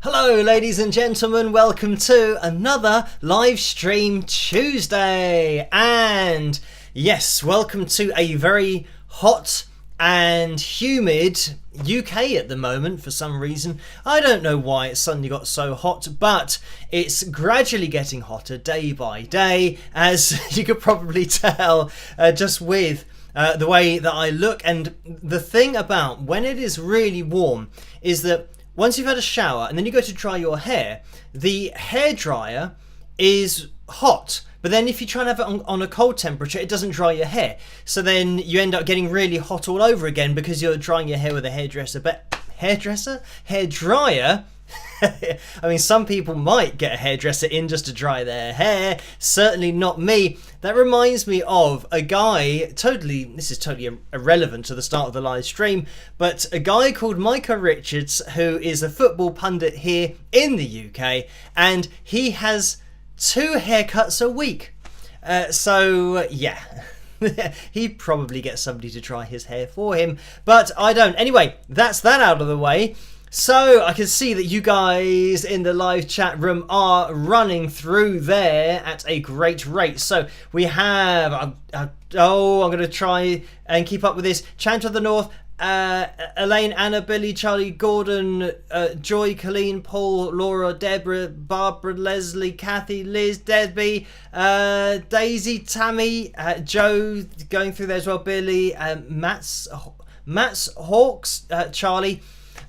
Hello ladies and gentlemen, welcome to another live stream Tuesday, and yes, welcome to a very hot and humid UK at the moment for some reason. I don't know why it suddenly got so hot, but it's gradually getting hotter day by day, as you could probably tell just with the way that I look. And the thing about when it is really warm is that once you've had a shower and then you go to dry your hair, the hairdryer is hot. But then if you try and have it on a cold temperature, it doesn't dry your hair. So then you end up getting really hot all over again because you're drying your hair with a hairdryer. I mean, some people might get a hairdresser in just to dry their hair. Certainly not me. That reminds me of a guy, this is totally irrelevant to the start of the live stream, but a guy called Micah Richards, who is a football pundit here in the UK, and he has 2 haircuts a week. So yeah, he probably gets somebody to dry his hair for him, but I don't. Anyway, that's that out of the way. So I can see that you guys in the live chat room are running through there at a great rate. So we have, I'm going to try and keep up with this. Chant of the North, Elaine, Anna, Billy, Charlie, Gordon, Joy, Colleen, Paul, Laura, Deborah, Barbara, Leslie, Kathy, Liz, Debbie, Daisy, Tammy, Joe going through there as well, Billy, Matt's Hawks, Charlie.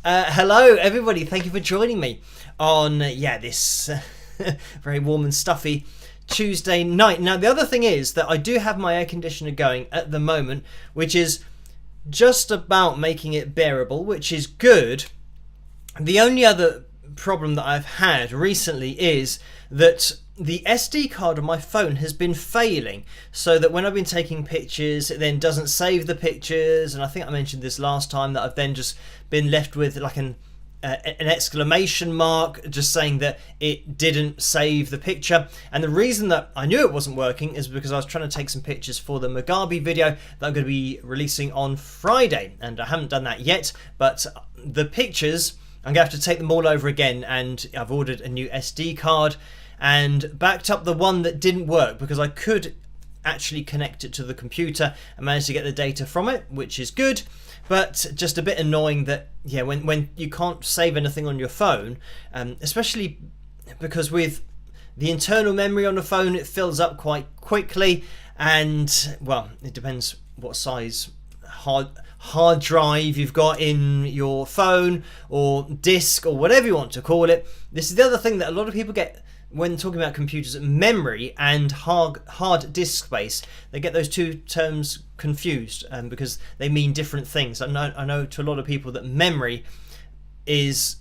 Hello everybody, thank you for joining me on this very warm and stuffy Tuesday night. Now the other thing is that I do have my air conditioner going at the moment, which is just about making it bearable, which is good. The only other problem that I've had recently is that the SD card on my phone has been failing, so that when I've been taking pictures it then doesn't save the pictures, and I think I mentioned this last time that I've then just been left with like an exclamation mark just saying that it didn't save the picture. And the reason that I knew it wasn't working is because I was trying to take some pictures for the Mugabe video that I'm going to be releasing on Friday, and I haven't done that yet, but the pictures I'm going to have to take them all over again, and I've ordered a new SD card and backed up the one that didn't work because I could actually connect it to the computer and managed to get the data from it, which is good, but just a bit annoying that when you can't save anything on your phone, especially because with the internal memory on the phone it fills up quite quickly, and well, it depends what size hard drive you've got in your phone or disk or whatever you want to call it. This is the other thing that a lot of people get when talking about computers: memory and hard disk space. They get those two terms confused because they mean different things. I know to a lot of people that memory is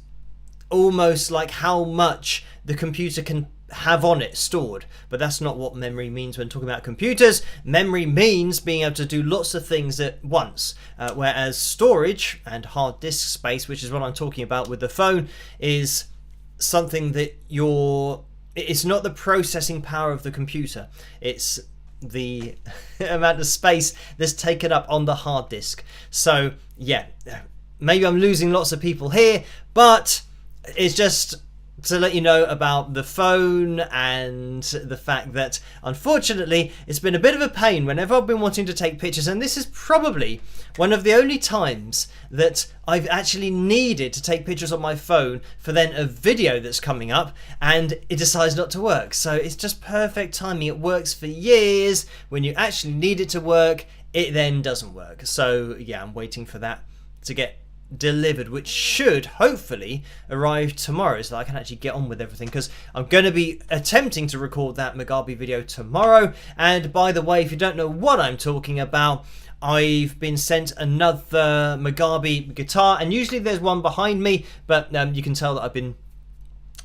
almost like how much the computer can have on it stored, but that's not what memory means when talking about computers. Memory means being able to do lots of things at once, whereas storage and hard disk space, which is what I'm talking about with the phone, is something that it's not the processing power of the computer, it's the amount of space that's taken up on the hard disk. So yeah, maybe I'm losing lots of people here, but it's just to let you know about the phone and the fact that unfortunately it's been a bit of a pain whenever I've been wanting to take pictures, and this is probably one of the only times that I've actually needed to take pictures on my phone for then a video that's coming up and it decides not to work. So it's just perfect timing. It works for years. When you actually need it to work, it then doesn't work. So yeah, I'm waiting for that to get delivered, which should hopefully arrive tomorrow so that I can actually get on with everything, because I'm going to be attempting to record that Mugabe video tomorrow. And by the way, if you don't know what I'm talking about, I've been sent another Mugabe guitar, and usually there's one behind me, but you can tell that I've been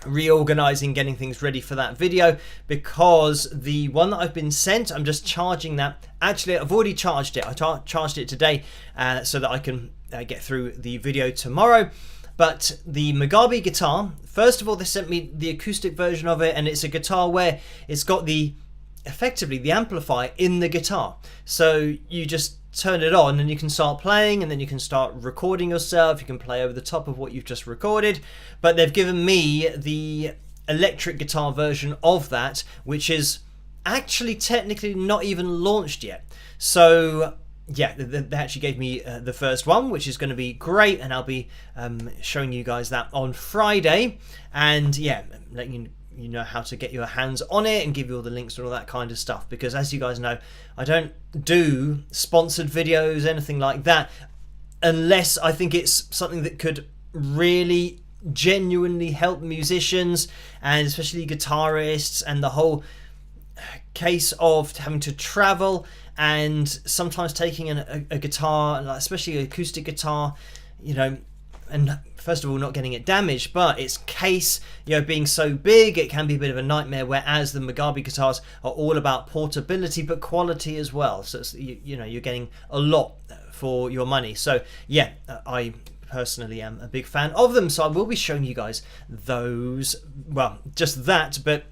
reorganizing, getting things ready for that video, because the one that I've been sent, I'm just charging that. Actually, I've already charged it. I charged it today so that I can get through the video tomorrow. But the Mugabe guitar, first of all, they sent me the acoustic version of it, and it's a guitar where it's got effectively the amplifier in the guitar. So you just turn it on and you can start playing, and then you can start recording yourself. You can play over the top of what you've just recorded. But they've given me the electric guitar version of that, which is actually technically not even launched yet. So yeah, they actually gave me the first one, which is going to be great, and I'll be showing you guys that on Friday, and yeah, letting you know how to get your hands on it and give you all the links and all that kind of stuff, because as you guys know, I don't do sponsored videos, anything like that, unless I think it's something that could really genuinely help musicians, and especially guitarists, and the whole case of having to travel and sometimes taking a guitar, especially an acoustic guitar, you know, and first of all not getting it damaged, but its case, you know, being so big, it can be a bit of a nightmare, whereas the Mugabe guitars are all about portability but quality as well. So it's, you know, you're getting a lot for your money. So yeah, I personally am a big fan of them, so I will be showing you guys those, well, just that, but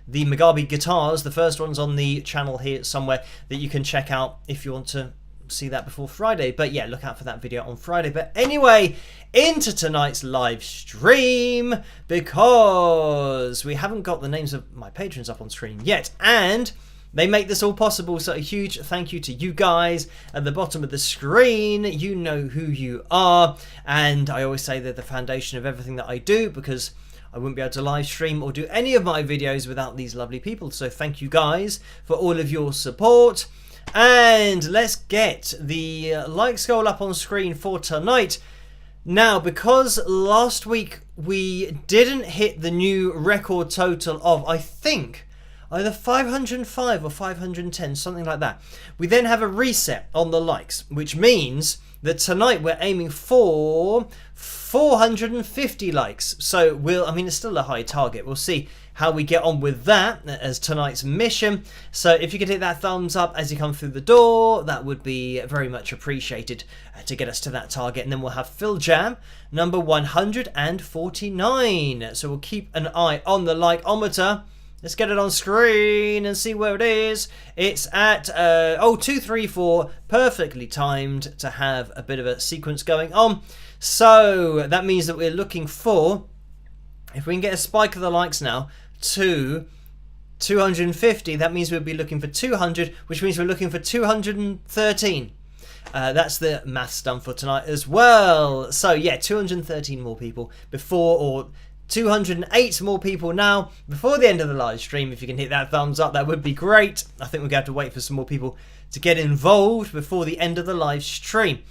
the Mugabe guitars, the first one's on the channel here somewhere that you can check out if you want to see that before Friday. But yeah, look out for that video on Friday. But anyway, into tonight's live stream, because we haven't got the names of my patrons up on screen yet, and they make this all possible. So a huge thank you to you guys at the bottom of the screen. You know who you are, and I always say they're the foundation of everything that I do, because I wouldn't be able to live stream or do any of my videos without these lovely people. So thank you guys for all of your support. And let's get the likes goal up on screen for tonight. Now, because last week we didn't hit the new record total of, I think, either 505 or 510, something like that. We then have a reset on the likes, which means that tonight we're aiming for 450 likes. So I mean, it's still a high target. We'll see how we get on with that as tonight's mission. So if you could hit that thumbs up as you come through the door, that would be very much appreciated to get us to that target. And then we'll have Phil Jam number 149. So we'll keep an eye on the like-ometer. Let's get it on screen and see where it is. It's at 234, perfectly timed to have a bit of a sequence going on. So that means that we're looking for, if we can get a spike of the likes now to 250, that means we'll be looking for 200, which means we're looking for 213. That's the maths done for tonight as well. So yeah, 213 more people before, or 208 more people now before the end of the live stream. If you can hit that thumbs up, that would be great. I think we're going to have to wait for some more people to get involved before the end of the live stream.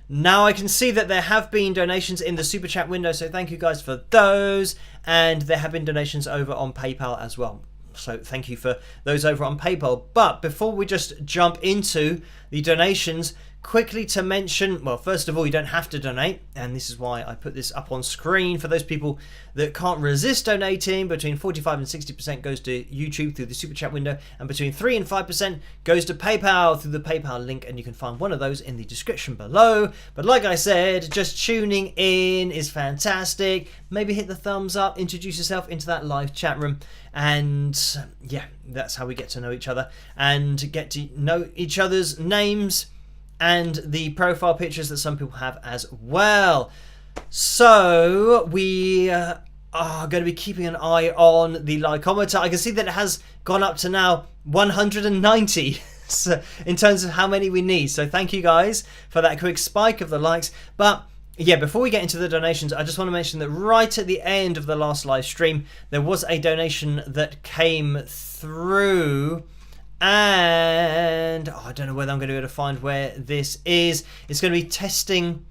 Now I can see that there have been donations in the super chat window, so thank you guys for those, and there have been donations over on PayPal as well. So thank you for those over on PayPal. But before we just jump into the donations, quickly to mention, well, first of all, you don't have to donate, and this is why I put this up on screen. For those people that can't resist donating, between 45 and 60% goes to YouTube through the super chat window, and between 3 and 5% goes to PayPal through the PayPal link, and you can find one of those in the description below. But like I said, just tuning in is fantastic. Maybe hit the thumbs up, introduce yourself into that live chat room, and yeah, that's how we get to know each other and get to know each other's names and the profile pictures that some people have as well. So we are going to be keeping an eye on the likeometer. I can see that it has gone up to now 190 so in terms of how many we need. So thank you guys for that quick spike of the likes. But yeah, before we get into the donations, I just want to mention that right at the end of the last live stream, there was a donation that came through. And I don't know whether I'm going to be able to find where this is. It's going to be testing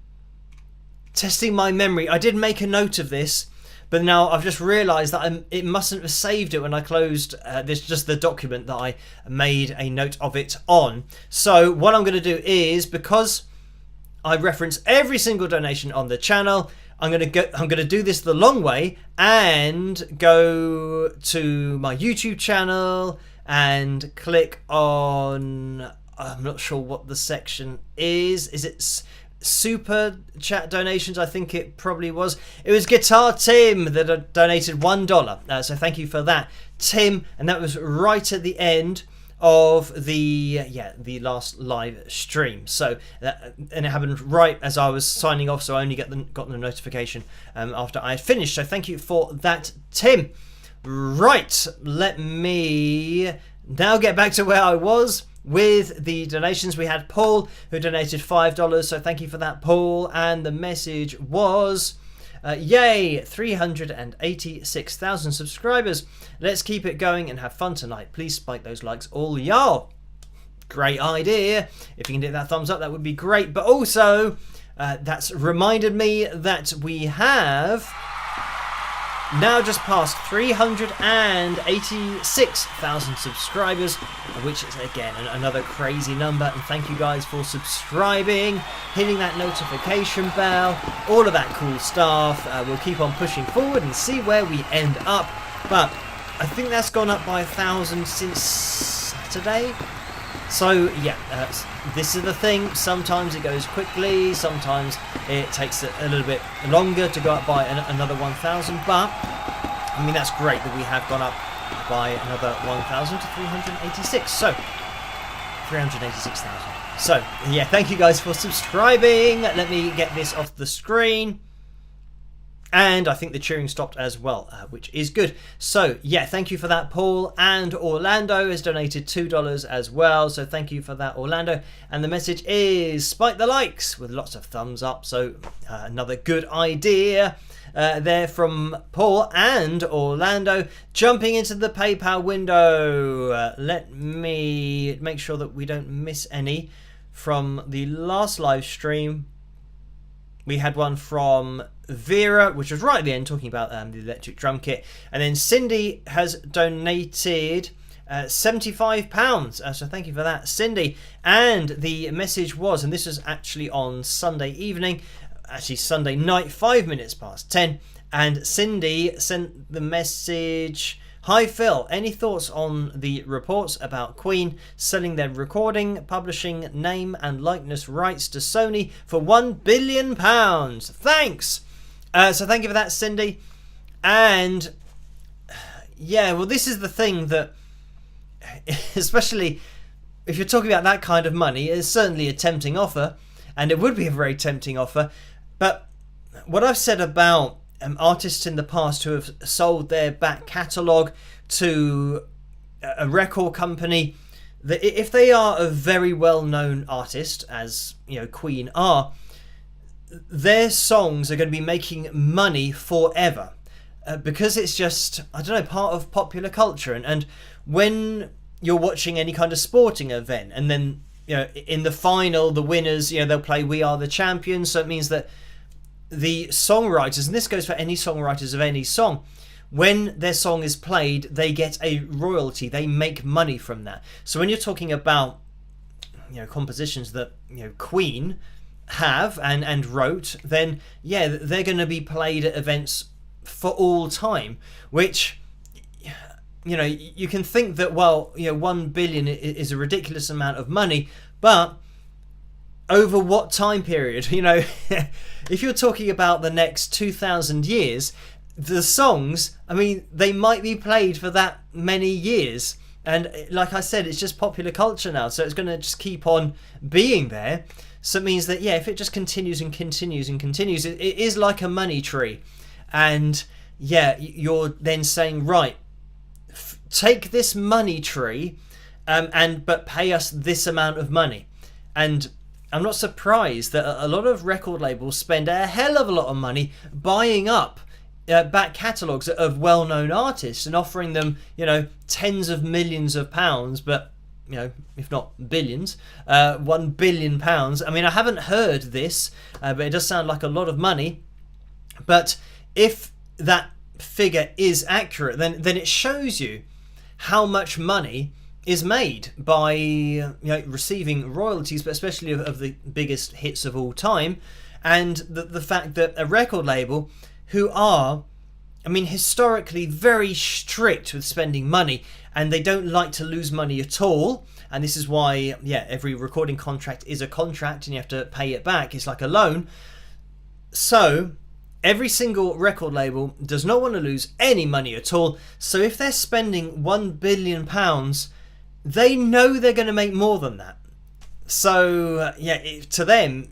my memory. I did make a note of this, but now I've just realised that it mustn't have saved it when I closed this, just the document that I made a note of it on. So what I'm going to do is, because I reference every single donation on the channel, I'm going to do this the long way and go to my YouTube channel and click on, I'm not sure what the section is. Is it super chat donations? I think it probably was. It was Guitar Tim that donated $1. So thank you for that, Tim. And that was right at the end of the last live stream. So and it happened right as I was signing off, so I only got the notification after I had finished. So thank you for that, Tim. Right, let me now get back to where I was with the donations. We had Paul, who donated $5, so thank you for that, Paul. And the message was, yay, 386,000 subscribers. Let's keep it going and have fun tonight. Please spike those likes, all y'all. Great idea. If you can hit that thumbs up, that would be great. But also, that's reminded me that we have now just past 386,000 subscribers, which is again another crazy number. And thank you guys for subscribing, hitting that notification bell, all of that cool stuff. We'll keep on pushing forward and see where we end up. But I think that's gone up by 1,000 since Saturday. So yeah, this is the thing. Sometimes it goes quickly, sometimes it takes a little bit longer to go up by another 1,000. But I mean, that's great that we have gone up by another 1,000 to 386. So 386,000. So yeah, thank you guys for subscribing. Let me get this off the screen. And I think the cheering stopped as well, which is good. So, yeah, thank you for that, Paul. And Orlando has donated $2 as well. So thank you for that, Orlando. And the message is spike the likes with lots of thumbs up. So another good idea there from Paul and Orlando. Jumping into the PayPal window. Let me make sure that we don't miss any from the last live stream. We had one from Vera, which was right at the end, talking about the electric drum kit. And then Cindy has donated £75. So thank you for that, Cindy. And the message was, and this was actually on Sunday evening, actually Sunday night, 5 minutes past 10. And Cindy sent the message, hi Phil, any thoughts on the reports about Queen selling their recording, publishing, name and likeness rights to Sony for £1 billion? Thanks! So thank you for that, Cindy. And yeah, well, this is the thing that, especially if you're talking about that kind of money, it's certainly a tempting offer, and it would be a very tempting offer. But what I've said about artists in the past who have sold their back catalogue to a record company, that if they are a very well-known artist, as you know Queen are, their songs are going to be making money forever, because it's just, I don't know, part of popular culture. And when you're watching any kind of sporting event, and then you know in the final the winners, you know, they'll play We Are the Champions, so it means that the songwriters, and this goes for any songwriters of any song, when their song is played, they get a royalty, they make money from that. So when you're talking about, you know, compositions that, you know, Queen have and wrote, then yeah, they're going to be played at events for all time, which, you know, you can think that, well, you know, 1 billion is a ridiculous amount of money, but over what time period? You know, if you're talking about the next 2,000 years, the songs, I mean, they might be played for that many years. And like I said, it's just popular culture now, so it's going to just keep on being there. So it means that, yeah, if it just continues and continues and continues, it is like a money tree. And yeah, you're then saying, right, take this money tree but pay us this amount of money. And I'm not surprised that a lot of record labels spend a hell of a lot of money buying up back catalogues of well-known artists and offering them, you know, tens of millions of pounds, but, you know, if not billions, £1 billion. I mean, I haven't heard this, but it does sound like a lot of money. But if that figure is accurate, then it shows you how much money is made by, you know, receiving royalties, but especially of the biggest hits of all time, and the fact that a record label who are, I mean, historically very strict with spending money, and they don't like to lose money at all, and this is why, yeah, every recording contract is a contract and you have to pay it back. It's like a loan. So every single record label does not want to lose any money at all. So if they're spending £1 billion, they know they're going to make more than that. So to them,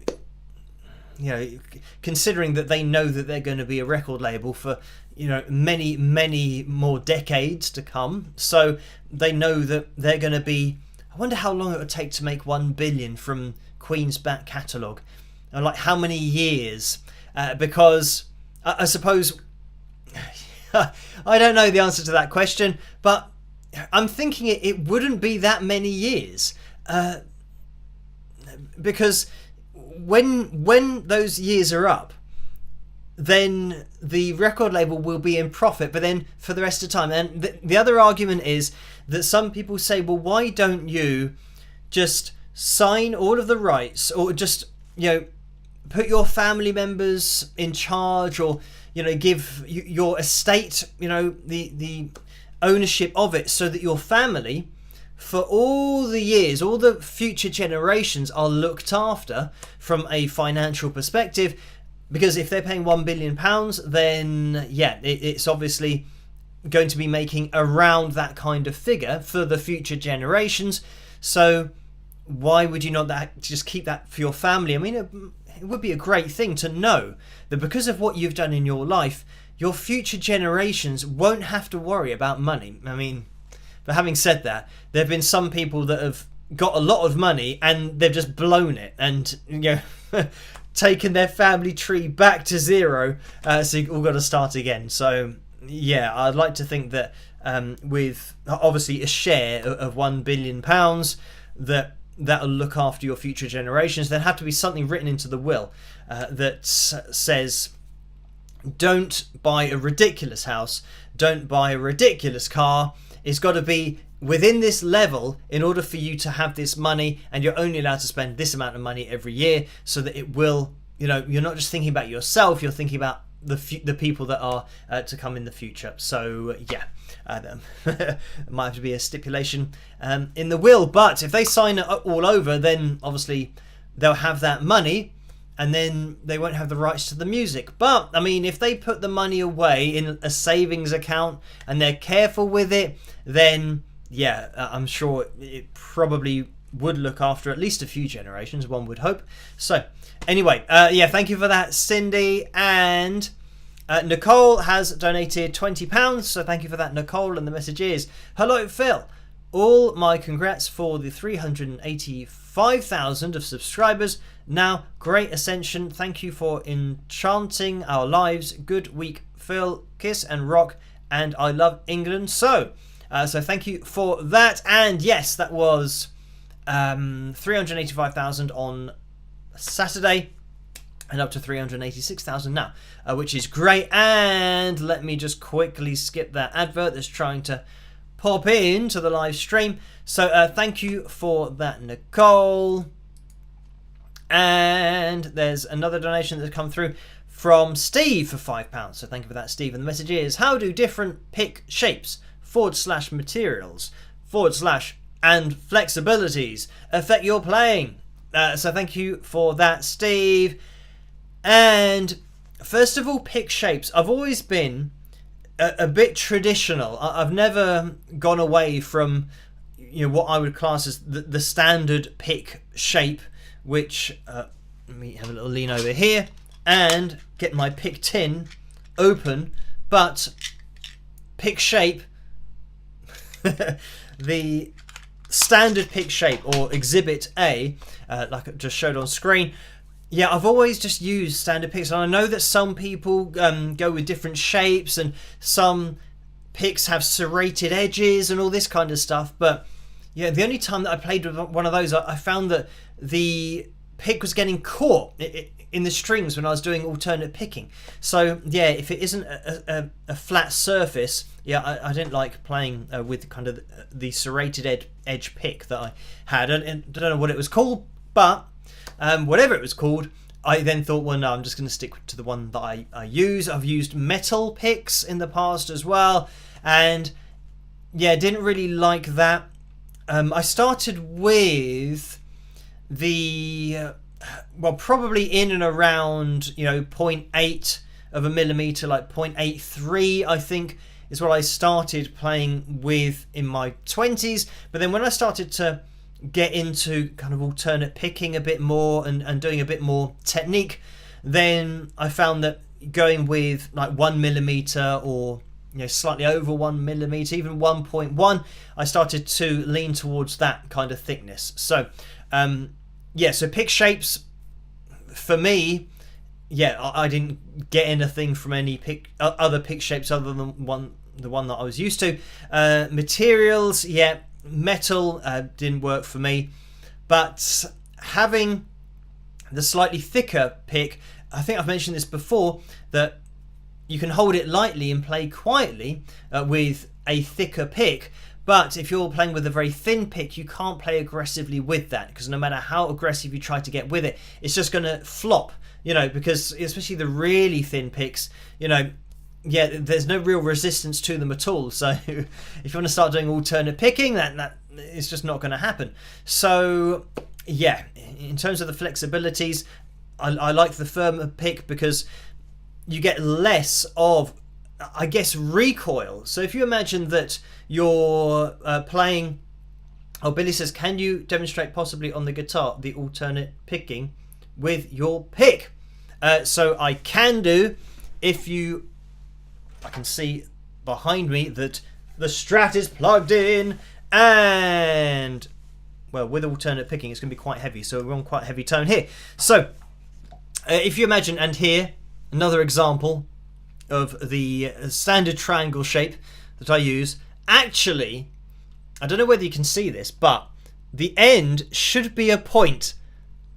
considering that they know that they're going to be a record label for many more decades to come, so they know that they're going to be. I wonder how long it would take to make 1 billion from Queen's back catalogue, and like how many years, because I suppose I don't know the answer to that question, but I'm thinking it wouldn't be that many years, because when those years are up, then the record label will be in profit, but then for the rest of the time. And the other argument is that some people say, well, why don't you just sign all of the rights, or just put your family members in charge, or give your estate the ownership of it, so that your family, for all the years, all the future generations, are looked after from a financial perspective. Because if they're paying £1 billion, then it's obviously going to be making around that kind of figure for the future generations. So why would you not just keep that for your family? I mean, it would be a great thing to know that because of what you've done in your life, your future generations won't have to worry about money. I mean, but having said that, there have been some people that have got a lot of money and they've just blown it, and taken their family tree back to zero, so you've all got to start again. So I'd like to think that with obviously a share of £1 billion, that'll look after your future generations. There'd have to be something written into the will that says, don't buy a ridiculous house, don't buy a ridiculous car. It's got to be within this level in order for you to have this money, and you're only allowed to spend this amount of money every year, so that it will, you're not just thinking about yourself, you're thinking about the people that are to come in the future. So there might have to be a stipulation in the will, but if they sign it all over, then obviously they'll have that money, and then they won't have the rights to the music. But I mean, if they put the money away in a savings account and they're careful with it, then I'm sure it probably would look after at least a few generations, one would hope. So anyway, thank you for that, Cindy. And Nicole has donated £20, so thank you for that, Nicole. And the message is, hello Phil, all my congrats for the 385,000 of subscribers now. Great ascension, thank you for enchanting our lives. Good week, Phil. Kiss and rock, and I love England. So thank you for that. And yes, that was 385,000 on Saturday, and up to 386,000 now, which is great. And let me just quickly skip that advert that's trying to pop into the live stream. So thank you for that, Nicole. And there's another donation that's come through from Steve for £5. So thank you for that, Steve. And the message is, how do different pick shapes / materials / and flexibilities affect your playing? So thank you for that, Steve. And first of all, pick shapes. I've always been a bit traditional. I've never gone away from what I would class as the standard pick shape, which let me have a little lean over here and get my pick tin open. But pick shape, the standard pick shape, or exhibit A, like I just showed on screen, I've always just used standard picks. And I know that some people go with different shapes, and some picks have serrated edges and all this kind of stuff, but the only time that I played with one of those, I found that the pick was getting caught in the strings when I was doing alternate picking. So if it isn't a flat surface, I didn't like playing with kind of the serrated edge pick that I had. And I don't know what it was called, but whatever it was called, I then thought, well, no, I'm just going to stick to the one that I use. I've used metal picks in the past as well, and didn't really like that. I started with the probably in and around 0.8 of a millimeter, like 0.83, I think is what I started playing with in my 20s. But then when I started to get into kind of alternate picking a bit more and doing a bit more technique, then I found that going with like 1mm or slightly over 1mm, even 1.1, I started to lean towards that kind of thickness. So so pick shapes for me, I didn't get anything from any other pick shapes other than the one that I was used to. Materials, metal didn't work for me, but having the slightly thicker pick, I think I've mentioned this before, that you can hold it lightly and play quietly with a thicker pick. But if you're playing with a very thin pick, you can't play aggressively with that, because no matter how aggressive you try to get with it, it's just going to flop, because especially the really thin picks, there's no real resistance to them at all. So if you want to start doing alternate picking, that is just not going to happen. So in terms of the flexibilities, I like the firmer pick because you get less of, I guess, recoil. So if you imagine that you're playing, Billy says, can you demonstrate possibly on the guitar the alternate picking with your pick? So I can do, I can see behind me that the Strat is plugged in, and well, with alternate picking it's going to be quite heavy, so we're on quite a heavy tone here. So if you imagine, and here another example of the standard triangle shape that I use. Actually, I don't know whether you can see this, but the end should be a point,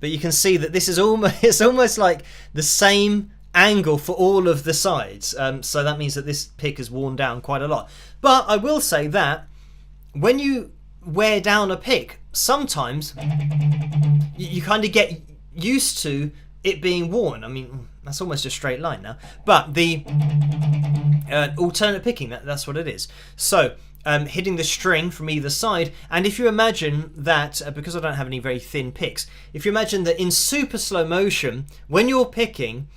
but you can see that this is almost like the same angle for all of the sides. So that means that this pick is worn down quite a lot. But I will say that when you wear down a pick, sometimes you kind of get used to it being worn. I mean, that's almost a straight line now, but the alternate picking, that's what it is. So hitting the string from either side, and if you imagine that, because I don't have any very thin picks, if you imagine that in super slow motion, when you're picking,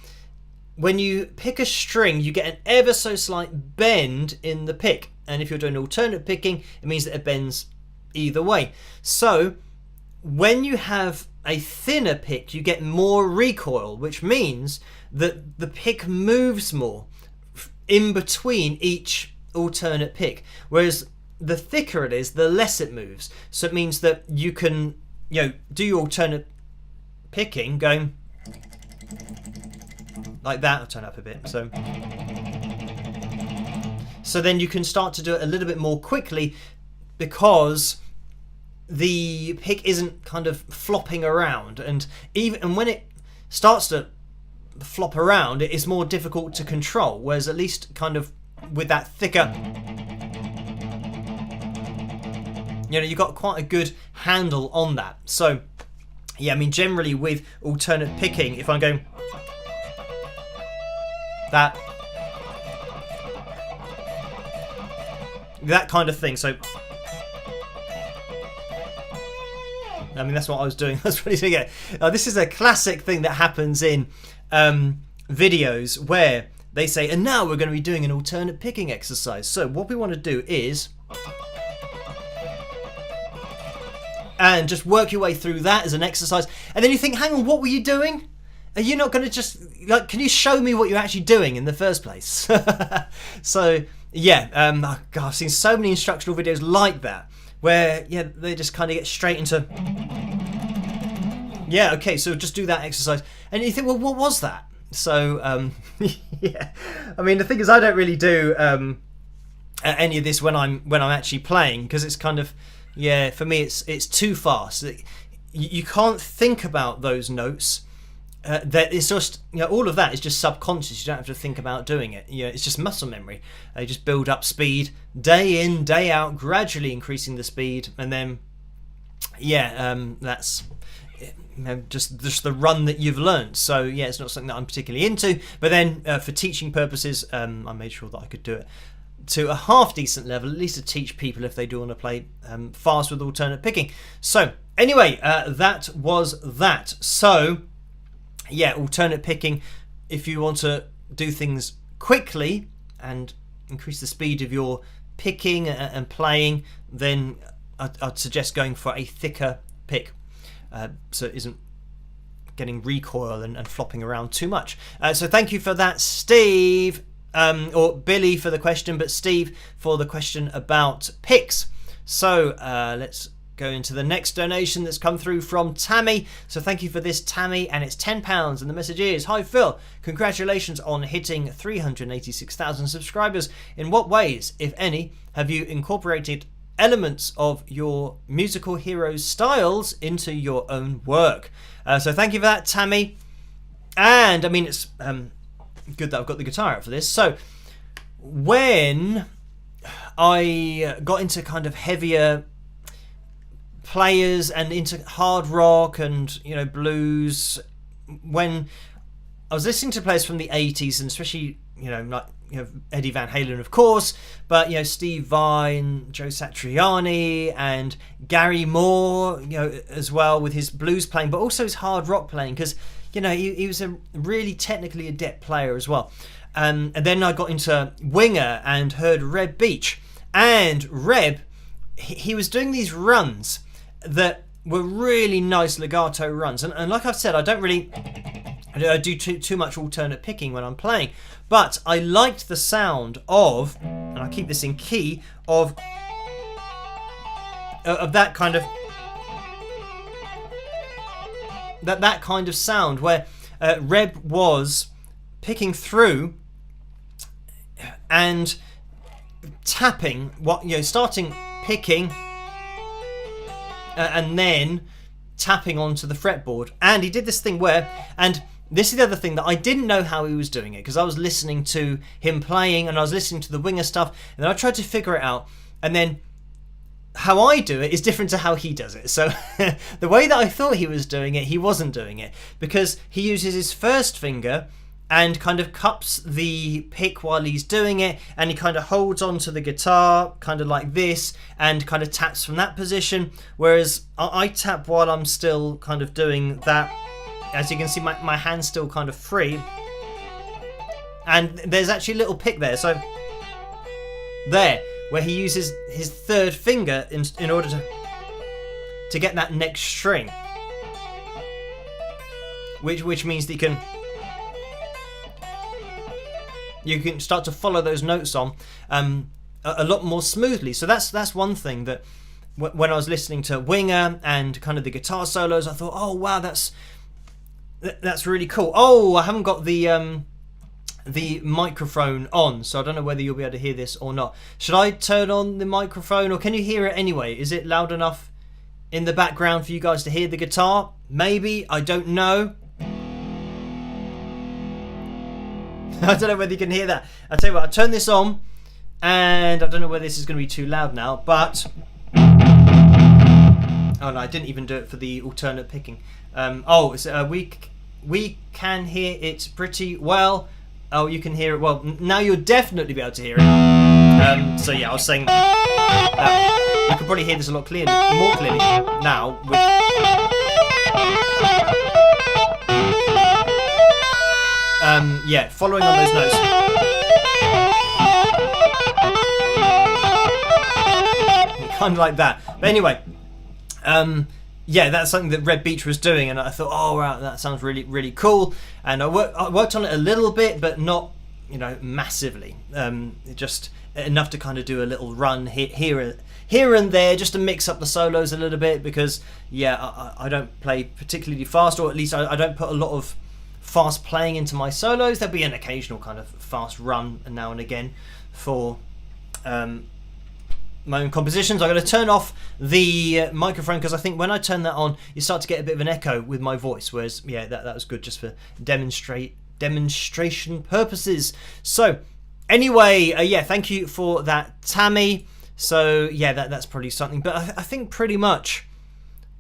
when you pick a string, you get an ever so slight bend in the pick, and if you're doing alternate picking, it means that it bends either way. So when you have a thinner pick, you get more recoil, which means that the pick moves more in between each alternate pick, whereas the thicker it is, the less it moves. So it means that you can do your alternate picking going like that. I'll turn up a bit, so then you can start to do it a little bit more quickly, because the pick isn't kind of flopping around, and when it starts to flop around, it is more difficult to control, whereas at least kind of with that thicker, you've got quite a good handle on that. So I mean, generally with alternate picking, if I'm going that kind of thing, so I mean, that's what I was doing. That's what he's doing. This is a classic thing that happens in videos where they say, and now we're going to be doing an alternate picking exercise. So what we want to do is, and just work your way through that as an exercise. And then you think, hang on, what were you doing? Are you not going to just, can you show me what you're actually doing in the first place? So oh God, I've seen so many instructional videos like that, where they just kind of get straight into okay, so just do that exercise, and you think, well, what was that? So I mean, the thing is, I don't really do any of this when I'm actually playing, because it's kind of for me it's too fast. You can't think about those notes. That it's just all of that is just subconscious. You don't have to think about doing it. It's just muscle memory. You just build up speed day in, day out, gradually increasing the speed, and then that's just the run that you've learned. So it's not something that I'm particularly into. But then for teaching purposes, I made sure that I could do it to a half decent level, at least to teach people if they do want to play fast with alternate picking. So anyway, that was that. So alternate picking, if you want to do things quickly and increase the speed of your picking and playing, then I'd suggest going for a thicker pick, so it isn't getting recoil and flopping around too much. So thank you for that, Steve, or Billy for the question, but Steve for the question about picks. So let's go into the next donation that's come through from Tammy. So thank you for this, Tammy, and it's £10, and the message is: Hi Phil, congratulations on hitting 386,000 subscribers. In what ways, if any, have you incorporated elements of your musical heroes' styles into your own work? So thank you for that, Tammy. And I mean, it's good that I've got the guitar out for this. So when I got into kind of heavier players and into hard rock and, you know, blues, when I was listening to players from the 80s, and especially, you know, like, you know, Eddie Van Halen, of course, but, you know, Steve Vai, Joe Satriani, and Gary Moore, you know, as well, with his blues playing, but also his hard rock playing, because, you know, he was a really technically adept player as well. And then I got into Winger and heard Reb Beach, and Reb, he was doing these runs that were really nice legato runs, and like I've said, I don't really do too much alternate picking when I'm playing, but I liked the sound of, and I keep this in key, of that kind of that kind of sound where Reb was picking through and tapping, what, you know, starting picking and then tapping onto the fretboard. And he did this thing where, and this is the other thing, that I didn't know how he was doing it, because I was listening to him playing and I was listening to the Winger stuff, and then I tried to figure it out, and then how I do it is different to how he does it. So the way that I thought he was doing it, he wasn't doing it, because he uses his first finger and kind of cups the pick while he's doing it, and he kind of holds onto the guitar kind of like this and kind of taps from that position, whereas I tap while I'm still kind of doing that. As you can see, my hand's still kind of free, and there's actually a little pick there, so there, where he uses his third finger in order to get that next string, which means that you can start to follow those notes on a lot more smoothly. So that's one thing that when I was listening to Winger and kind of the guitar solos, I thought, oh wow, that's really cool. Oh, I haven't got the microphone on, so I don't know whether you'll be able to hear this or not. Should I turn on the microphone, or can you hear it anyway? Is it loud enough in the background for you guys to hear the guitar? Maybe, I don't know. I don't know whether you can hear that. I'll tell you what, I'll turn this on, and I don't know whether this is going to be too loud now, but... Oh no, I didn't even do it for the alternate picking. We can hear it pretty well. Oh, you can hear it well. Now you'll definitely be able to hear it. So yeah, I was saying that you can probably hear this a lot more clearly now. Yeah, following on those notes. Kind of like that. But anyway, yeah, that's something that Red Beach was doing, and I thought, oh wow, that sounds really, really cool. And I worked on it a little bit, but not, you know, massively. Just enough to kind of do a little run here and there, just to mix up the solos a little bit, because yeah, I don't play particularly fast, or at least I don't put a lot of fast playing into my solos. There'll be an occasional kind of fast run now and again for my own compositions. I'm going to turn off the microphone, because I think when I turn that on, you start to get a bit of an echo with my voice, whereas yeah, that was good just for demonstration purposes. So anyway, yeah, thank you for that, Tammy. So yeah, that's probably something, but I think pretty much,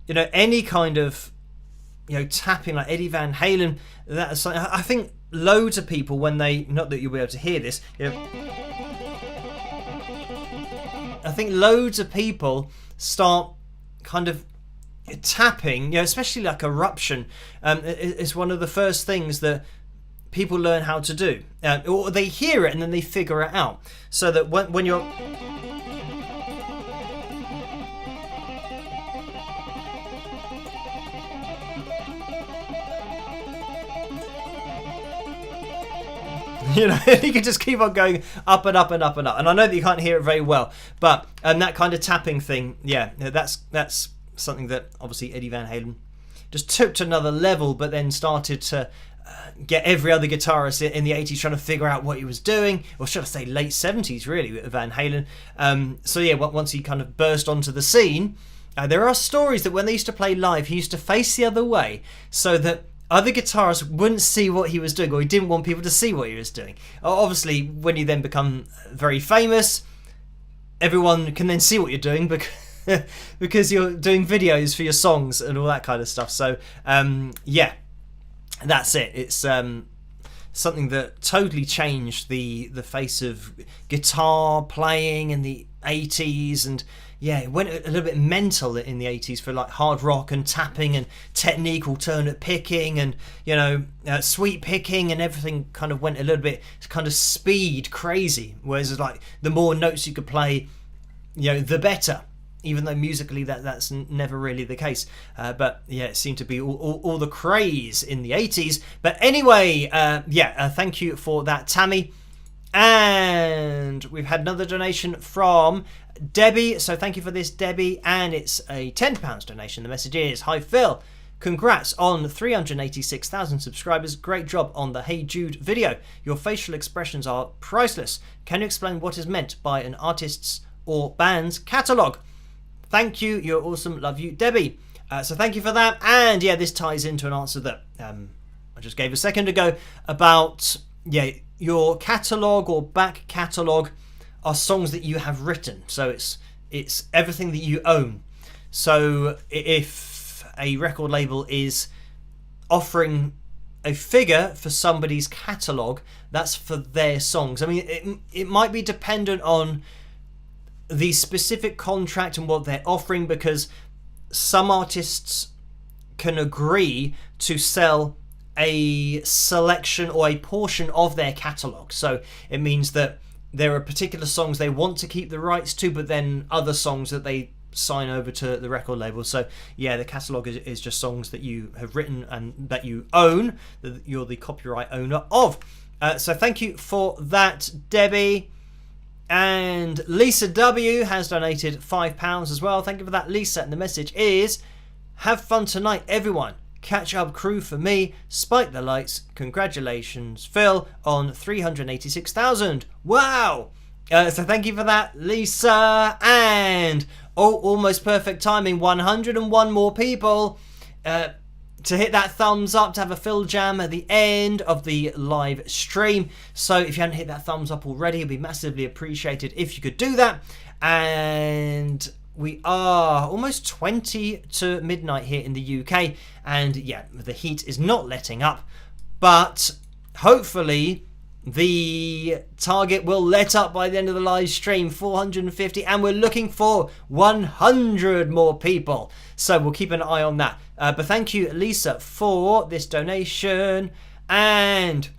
you know, any kind of, you know, tapping like Eddie Van Halen, that's something I think loads of people, when they, not that you'll be able to hear this, you know, I think loads of people start kind of tapping, you know, especially like Eruption. It's one of the first things that people learn how to do, or they hear it and then they figure it out, so that when you're you know, you can just keep on going up and up and up and up. And I know that you can't hear it very well, but that kind of tapping thing, yeah, that's something that obviously Eddie Van Halen just took to another level, but then started to get every other guitarist in the 80s trying to figure out what he was doing, or should I say late 70s really, with Van Halen. So yeah, once he kind of burst onto the scene, there are stories that when they used to play live, he used to face the other way so that other guitarists wouldn't see what he was doing, or he didn't want people to see what he was doing. Obviously, when you then become very famous, everyone can then see what you're doing because you're doing videos for your songs and all that kind of stuff. So, yeah, that's it. It's something that totally changed the face of guitar playing in the 80s, and yeah, it went a little bit mental in the 80s for like hard rock and tapping and technique, alternate picking, and you know, sweep picking, and everything kind of went a little bit kind of speed crazy. Whereas it's like the more notes you could play, you know, the better. Even though musically that's never really the case. But yeah, it seemed to be all the craze in the 80s. But anyway, thank you for that, Tammy. And we've had another donation from Debbie. So thank you for this, Debbie. And it's a £10 donation. The message is, "Hi Phil, congrats on 386,000 subscribers. Great job on the Hey Jude video. Your facial expressions are priceless. Can you explain what is meant by an artist's or band's catalogue? Thank you. You're awesome. Love you, Debbie." So thank you for that. And yeah, this ties into an answer that I just gave a second ago about, yeah, your catalogue or back catalogue are songs that you have written. So it's everything that you own. So if a record label is offering a figure for somebody's catalogue, that's for their songs. I mean, it might be dependent on the specific contract and what they're offering, because some artists can agree to sell a selection or a portion of their catalogue. So it means that there are particular songs they want to keep the rights to, but then other songs that they sign over to the record label. So yeah, the catalogue is just songs that you have written and that you own, that you're the copyright owner of. So thank you for that, Debbie. And Lisa W has donated £5 as well. Thank you for that, Lisa. And the message is, "Have fun tonight, everyone. Catch up crew for me. Spike the lights. Congratulations, Phil, on 386,000. Wow. So thank you for that, Lisa. And almost perfect timing. 101 more people to hit that thumbs up, to have a Phil Jam at the end of the live stream. So if you haven't hit that thumbs up already, it'd be massively appreciated if you could do that. And we are almost 20 to midnight here in the UK, and yeah, the heat is not letting up, but hopefully the target will let up by the end of the live stream, 450, and we're looking for 100 more people, so we'll keep an eye on that. But thank you, Lisa, for this donation. And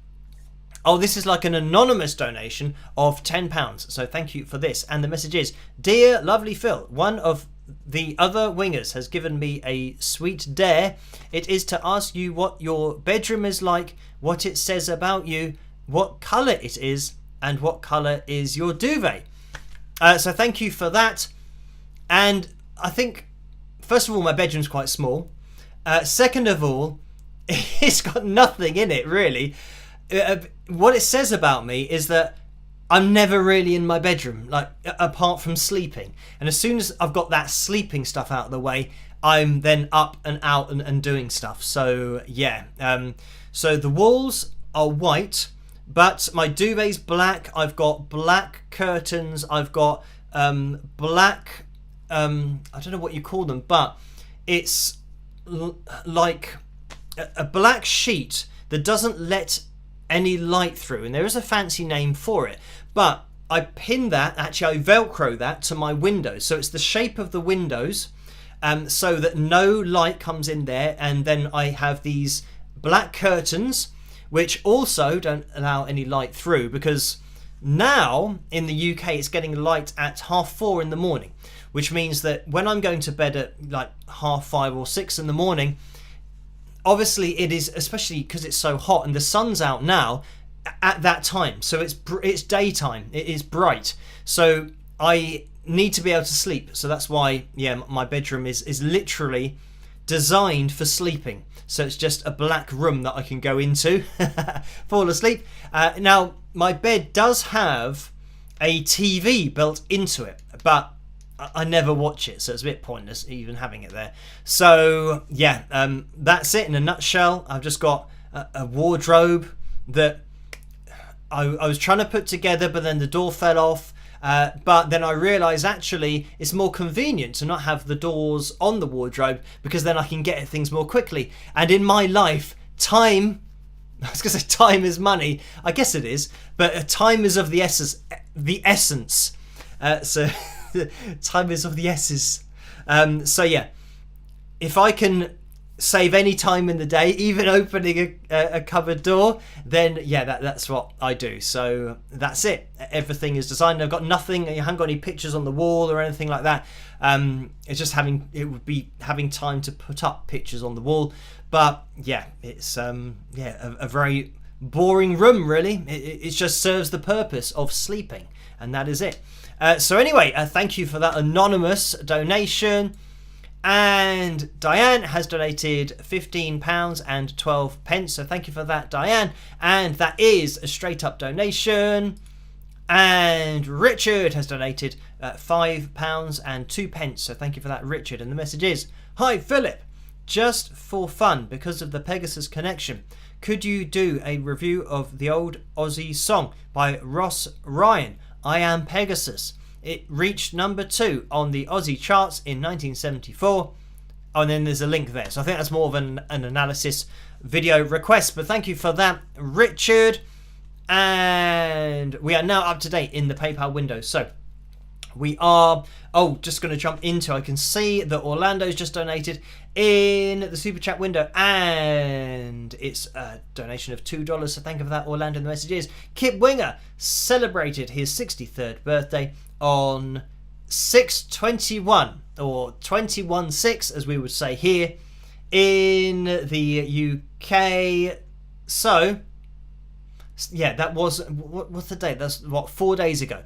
this is like an anonymous donation of £10, so thank you for this. And the message is, "Dear lovely Phil, one of the other wingers has given me a sweet dare. It is to ask you what your bedroom is like, what it says about you, what colour it is, and what colour is your duvet." So thank you for that. And I think, first of all, my bedroom's quite small. Second of all, it's got nothing in it, really. What it says about me is that I'm never really in my bedroom, like apart from sleeping. And as soon as I've got that sleeping stuff out of the way, I'm then up and out and doing stuff. So yeah, so the walls are white, but my duvet's black. I've got black curtains. I've got black, I don't know what you call them, but it's like a black sheet that doesn't let any light through, and there is a fancy name for it, but I pin that, actually I velcro that to my windows, so it's the shape of the windows, so that no light comes in there. And then I have these black curtains which also don't allow any light through, because now in the UK it's getting light at 4:30 in the morning, which means that when I'm going to bed at like 5:30 or 6 in the morning, obviously it is, especially because it's so hot and the sun's out now at that time, so it's daytime, it is bright, so I need to be able to sleep. So that's why, yeah, my bedroom is literally designed for sleeping. So it's just a black room that I can go into, fall asleep. Now, my bed does have a TV built into it, but I never watch it, so it's a bit pointless even having it there. So yeah, that's it in a nutshell. I've just got a wardrobe that I was trying to put together, but then the door fell off. But then I realised actually it's more convenient to not have the doors on the wardrobe, because then I can get at things more quickly. And in my life, time, I was going to say time is money. I guess it is, but time is of the essence. So time is of the essence. So yeah, if I can save any time in the day, even opening a cupboard door, then yeah, that's what I do. So that's it. Everything is designed. I've got nothing. I haven't got any pictures on the wall or anything like that. It's just having time to put up pictures on the wall. But yeah, it's a very boring room really. It just serves the purpose of sleeping, and that is it. So anyway, thank you for that anonymous donation. And Diane has donated £15 and 12 pence. So thank you for that, Diane. And that is a straight up donation. And Richard has donated £5 and 2 pence. So thank you for that, Richard. And the message is, hi, Philip. Just for fun, because of the Pegasus connection, could you do a review of the old Aussie song by Ross Ryan, I Am Pegasus? It reached number 2 on the Aussie charts in 1974. Oh, and then there's a link there. So I think that's more of an analysis video request. But thank you for that, Richard. And we are now up to date in the PayPal window. So we are, just going to jump into, I can see that Orlando's just donated in the Super Chat window. And it's a donation of $2. So thank you for that, Orlando. And the message is, Kip Winger celebrated his 63rd birthday on 6/21, or 21/6 as we would say here in the UK. So yeah, that was, what's the date? That's 4 days ago.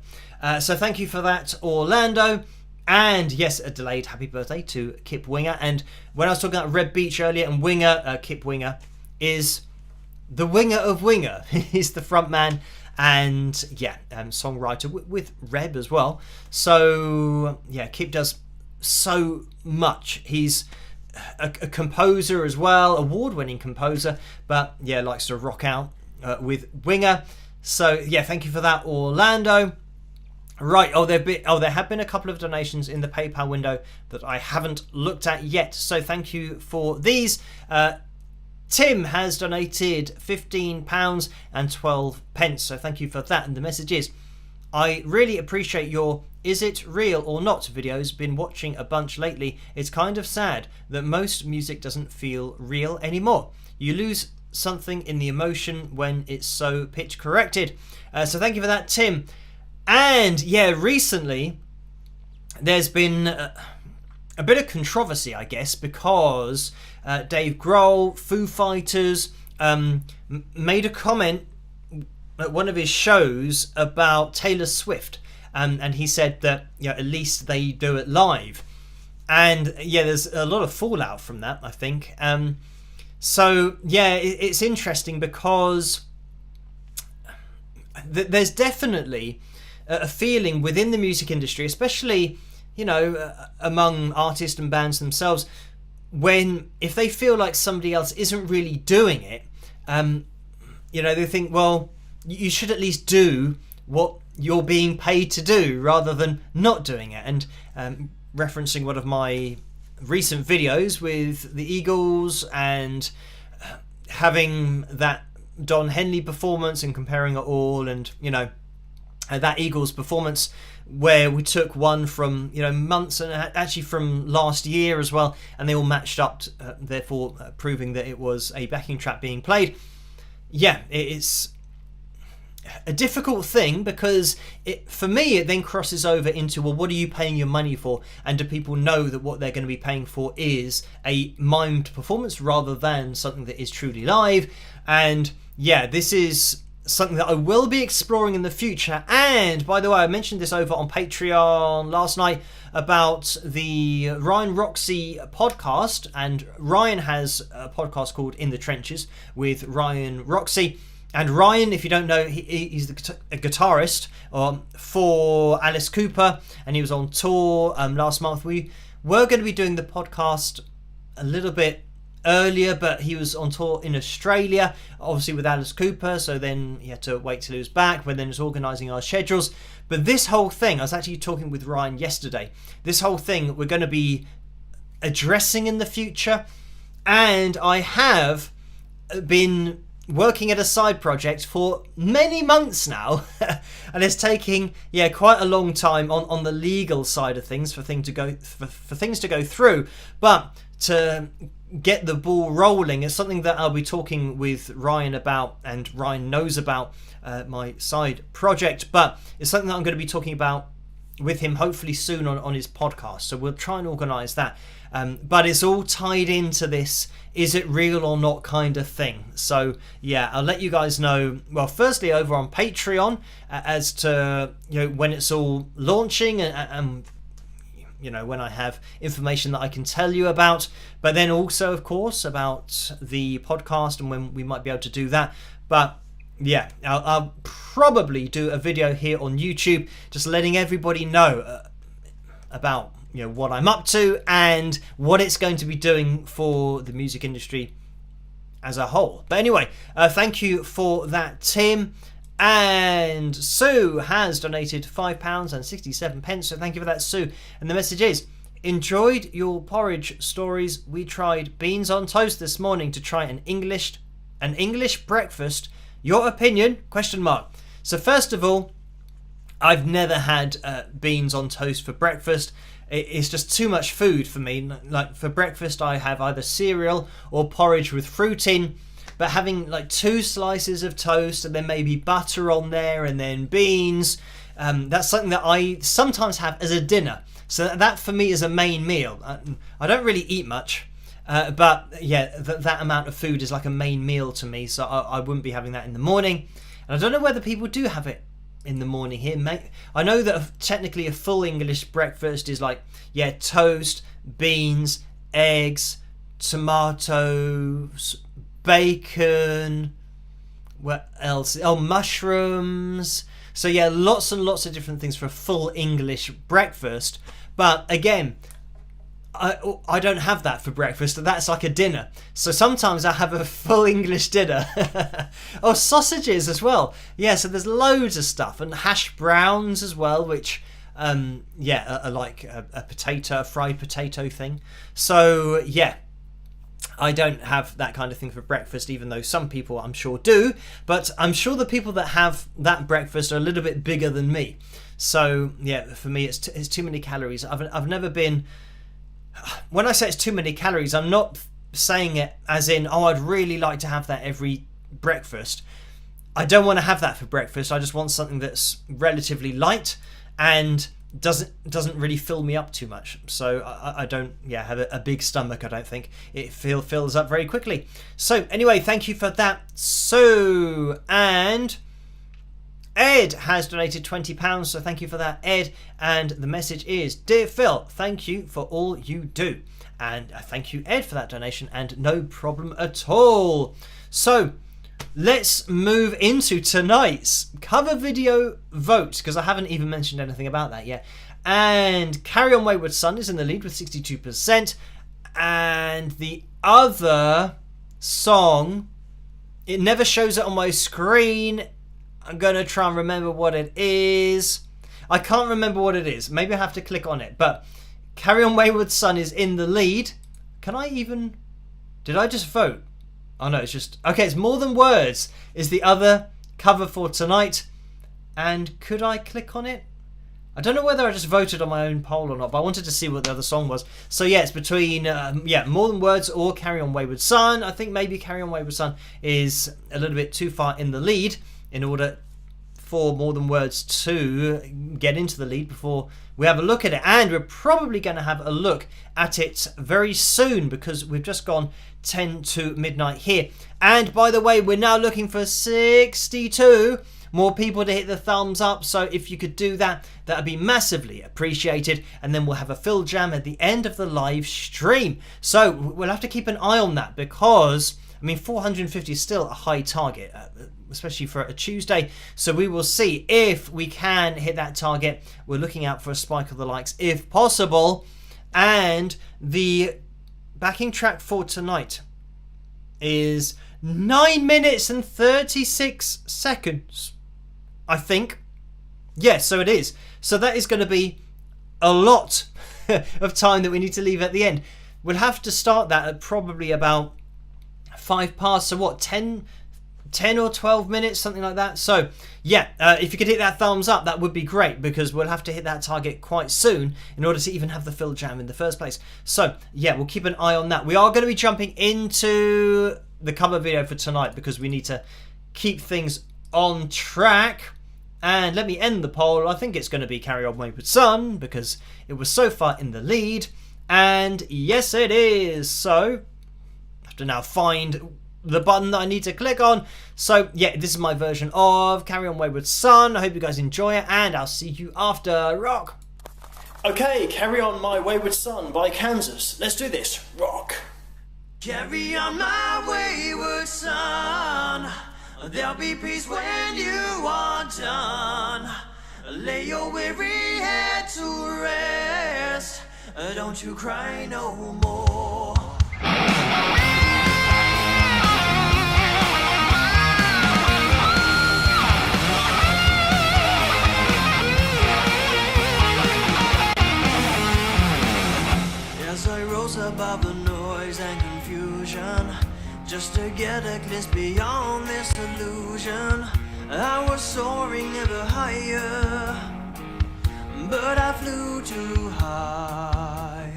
So thank you for that, Orlando. And yes, a delayed happy birthday to Kip Winger. And when I was talking about Red Beach earlier and Winger, Kip Winger is the winger of Winger. He's the front man. And yeah, songwriter with Reb as well. So yeah, Kip does so much. He's a composer as well, award-winning composer, but yeah, likes to rock out with Winger. So yeah, thank you for that, Orlando. Right, there have been a couple of donations in the PayPal window that I haven't looked at yet. So thank you for these. Tim has donated £15 and 12 pence. So thank you for that. And the message is, I really appreciate your Is It Real or Not videos. Been watching a bunch lately. It's kind of sad that most music doesn't feel real anymore. You lose something in the emotion when it's so pitch corrected. So thank you for that, Tim. And yeah, recently there's been a bit of controversy, I guess, because Dave Grohl, Foo Fighters, made a comment at one of his shows about Taylor Swift, and he said that at least they do it live, and yeah, there's a lot of fallout from that, I think. So yeah, it's interesting because there's definitely a feeling within the music industry, especially among artists and bands themselves, if they feel like somebody else isn't really doing it, they think, well, you should at least do what you're being paid to do rather than not doing it. And referencing one of my recent videos with the Eagles and having that Don Henley performance and comparing it all, and that Eagles performance where we took one from months and actually from last year as well, and they all matched up, therefore proving that it was a backing track being played. yeah, it's a difficult thing, because for me it then crosses over into, well, what are you paying your money for, and do people know that what they're going to be paying for is a mimed performance rather than something that is truly live? And yeah, this is something that I will be exploring in the future. And by the way, I mentioned this over on Patreon last night about the Ryan Roxy podcast, and Ryan has a podcast called In the Trenches with Ryan Roxy. And Ryan, if you don't know, he's a guitarist for Alice Cooper, and he was on tour last month. We were going to be doing the podcast a little bit earlier, but he was on tour in Australia, obviously with Alice Cooper, so then he had to wait till he was back, but then it's organising our schedules. But this whole thing, I was actually talking with Ryan yesterday, this whole thing we're going to be addressing in the future, and I have been working at a side project for many months now and it's taking quite a long time on the legal side of things for things to go through, but to get the ball rolling is something that I'll be talking with Ryan about, and Ryan knows about my side project, but it's something that I'm going to be talking about with him hopefully soon on his podcast, so we'll try and organise that. But it's all tied into this is it real or not kind of thing. So yeah, I'll let you guys know, well, firstly over on Patreon as to when it's all launching and when I have information that I can tell you about, but then also of course about the podcast and when we might be able to do that. But yeah, I'll probably do a video here on YouTube just letting everybody know about what I'm up to and what it's going to be doing for the music industry as a whole. But anyway, thank you for that, Tim. And Sue has donated £5.67, so thank you for that, Sue. And the message is, enjoyed your porridge stories. We tried beans on toast this morning to try an English breakfast. Your opinion? ? So first of all, I've never had beans on toast for breakfast. It's just too much food for me. Like for breakfast, I have either cereal or porridge with fruit in. But having like 2 slices of toast and then maybe butter on there and then beans, that's something that I sometimes have as a dinner. So that for me is a main meal. I don't really eat much, but yeah, that amount of food is like a main meal to me. So I wouldn't be having that in the morning. And I don't know whether people do have it in the morning here. I know that technically a full English breakfast is like, toast, beans, eggs, tomatoes, bacon, what else? Mushrooms. So yeah, lots and lots of different things for a full English breakfast. But again, I don't have that for breakfast. That's like a dinner. So sometimes I have a full English dinner. Oh, sausages as well. Yeah, so there's loads of stuff. And hash browns as well, which are like a fried potato thing. So yeah, I don't have that kind of thing for breakfast, even though some people I'm sure do. But I'm sure the people that have that breakfast are a little bit bigger than me. So yeah, for me it's too many calories. I've never been... When I say it's too many calories, I'm not saying it as in, I'd really like to have that every breakfast. I don't want to have that for breakfast. I just want something that's relatively light and doesn't really fill me up too much. So I don't have a big stomach. I don't think it fills up very quickly. So anyway, thank you for that. So, and Ed has donated £20, so thank you for that, Ed. And the message is, Dear Phil, thank you for all you do. And thank you, Ed, for that donation, and no problem at all. So let's move into tonight's cover video vote, because I haven't even mentioned anything about that yet. And Carry On Wayward Son is in the lead with 62%. And the other song, it never shows it on my screen. I'm going to try and remember what it is. I can't remember what it is. Maybe I have to click on it. But Carry On Wayward Son is in the lead. Can I even... Did I just vote? Oh no, it's just... Okay, it's More Than Words is the other cover for tonight. And could I click on it? I don't know whether I just voted on my own poll or not, but I wanted to see what the other song was. So yeah, it's between More Than Words or Carry On Wayward Son. I think maybe Carry On Wayward Son is a little bit too far in the lead in order for More Than Words to get into the lead before we have a look at it. And we're probably going to have a look at it very soon because we've just gone 10 to midnight here. And by the way, we're now looking for 62 more people to hit the thumbs up, so if you could do that, that would be massively appreciated, and then we'll have a fill jam at the end of the live stream. So we'll have to keep an eye on that because, I mean, 450 is still a high target, especially for a Tuesday, so we will see if we can hit that target. We're looking out for a spike of the likes if possible, and the backing track for tonight is 9 minutes and 36 seconds. I think. Yes, so it is. So that is going to be a lot of time that we need to leave at the end. We'll have to start that at probably about 5 past. So what, 10 or 12 minutes, something like that. So yeah, if you could hit that thumbs up, that would be great because we'll have to hit that target quite soon in order to even have the fill jam in the first place. So yeah, we'll keep an eye on that. We are going to be jumping into the cover video for tonight because we need to keep things on track. And let me end the poll. I think it's going to be Carry On Wayward Son because it was so far in the lead. And yes, it is. So I have to now find the button that I need to click on. So yeah, this is my version of Carry On Wayward Son. I hope you guys enjoy it, and I'll see you after. Rock. Okay, Carry On My Wayward Son by Kansas. Let's do this. Rock. Carry on my wayward son. There'll be peace when you are done. Lay your weary head to rest. Don't you cry no more. As I rose above the noise and confusion, just to get a glimpse beyond this illusion, I was soaring ever higher, but I flew too high.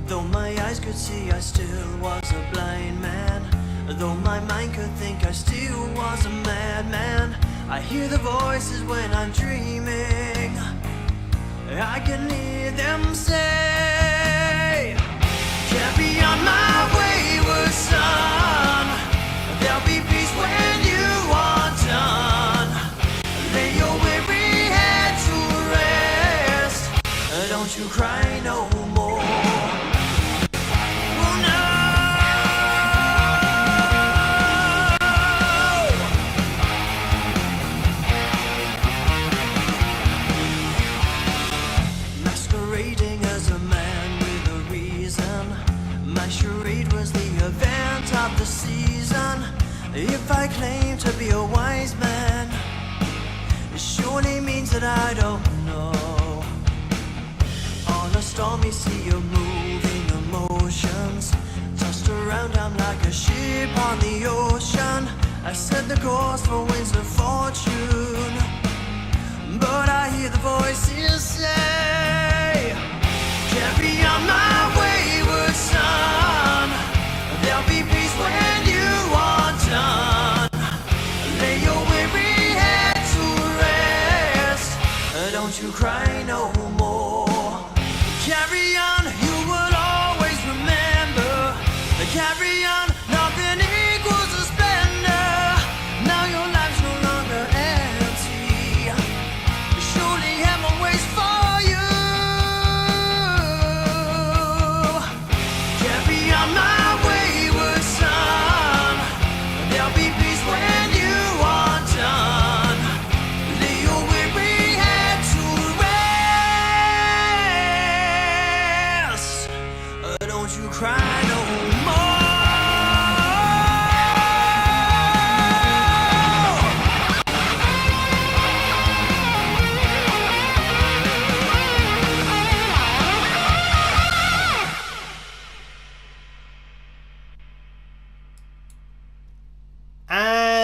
Though my eyes could see, I still was a blind man. Though my mind could think, I still was a madman. I hear the voices when I'm dreaming. I can hear them say, carry on my wayward son. There'll be peace when you are done. Lay your weary head to rest. Don't you cry no more. Oh no. Masquerading as a man with a reason, my charade was the event of the season. If I claim to be a wise man, it surely means that I don't know. On a stormy sea of moving emotions, tossed around I'm like a ship on the ocean. I set the course for winds of fortune, but I hear the voices say, carry on my wayward son. There'll be peace when you are done. Lay your weary head to rest. Don't you cry no more. Carry on, you will always remember. Carry on, nothing equals the splendor. Now your life's no longer empty. Surely heaven waits for you. Carry on my wayward son. There'll be peace when you are done. Lay your weary head to rest.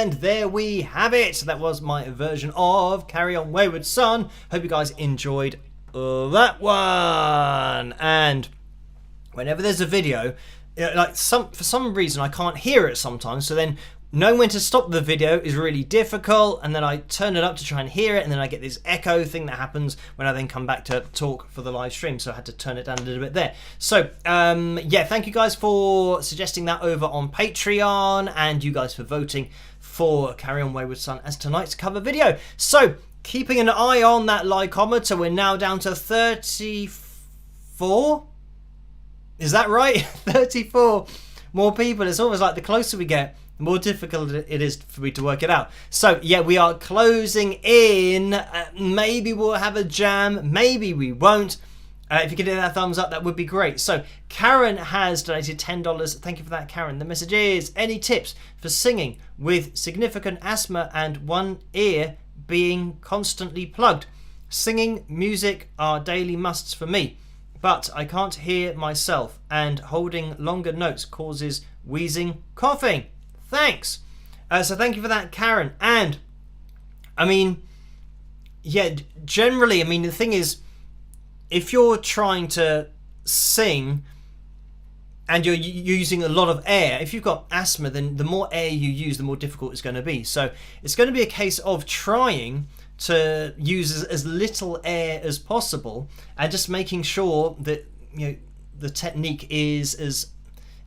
And there we have it. That was my version of Carry On Wayward Son. Hope you guys enjoyed that one. And whenever there's a video, like for some reason I can't hear it sometimes, so then knowing when to stop the video is really difficult, and then I turn it up to try and hear it, and then I get this echo thing that happens when I then come back to talk for the live stream, so I had to turn it down a little bit there. So yeah, thank you guys for suggesting that over on Patreon, and you guys for voting for Carry On Wayward Son as tonight's cover video. So keeping an eye on that likeometer, we're now down to 34. Is that right? 34 more people. It's always like the closer we get, the more difficult it is for me to work it out. So yeah, we are closing in. Maybe we'll have a jam, maybe we won't. If you could hit that thumbs up, that would be great. So Karen has donated $10. Thank you for that, Karen. The message is, any tips for singing with significant asthma and one ear being constantly plugged? Singing music are daily musts for me, but I can't hear myself, and holding longer notes causes wheezing, coughing. Thanks. So thank you for that, Karen. And I mean, yeah, generally, I mean, the thing is, if you're trying to sing and you're using a lot of air, if you've got asthma, then the more air you use, the more difficult it's going to be. So it's going to be a case of trying to use as little air as possible, and just making sure that, you know, the technique is as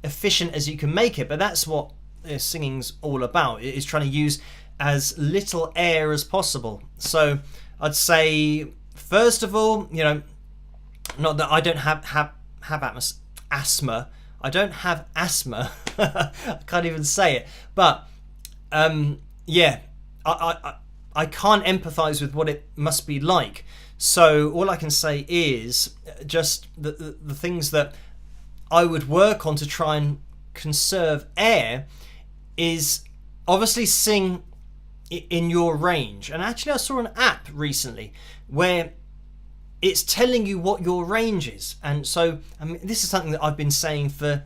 efficient as you can make it. But that's what singing's all about, is trying to use as little air as possible. So I'd say, first of all, you know, not that I don't have asthma. I don't have asthma. I can't even say it. But yeah, I can't empathize with what it must be like. So all I can say is just the things that I would work on to try and conserve air is obviously sing in your range. And actually I saw an app recently where it's telling you what your range is. And so, I mean, this is something that I've been saying for,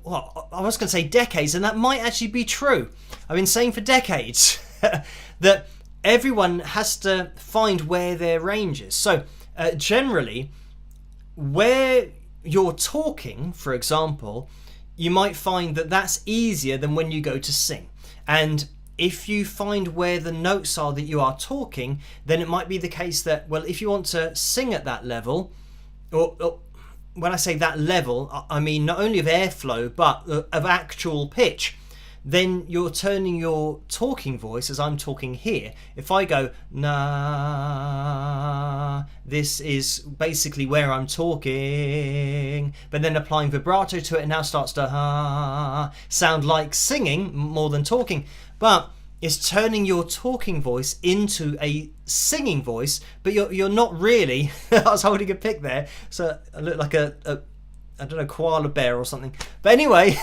well, I was going to say decades, and that might actually be true. I've been saying for decades that everyone has to find where their range is. So generally, where you're talking, for example, you might find that that's easier than when you go to sing. And if you find where the notes are that you are talking, then it might be the case that, well, if you want to sing at that level, or when I say that level, I mean not only of airflow, but of actual pitch, then you're turning your talking voice, as I'm talking here. If I go, nah, this is basically where I'm talking, but then applying vibrato to it, it now starts to sound like singing more than talking. But it's turning your talking voice into a singing voice, but you're not really. I was holding a pic there, so I look like a I don't know, koala bear or something. But anyway,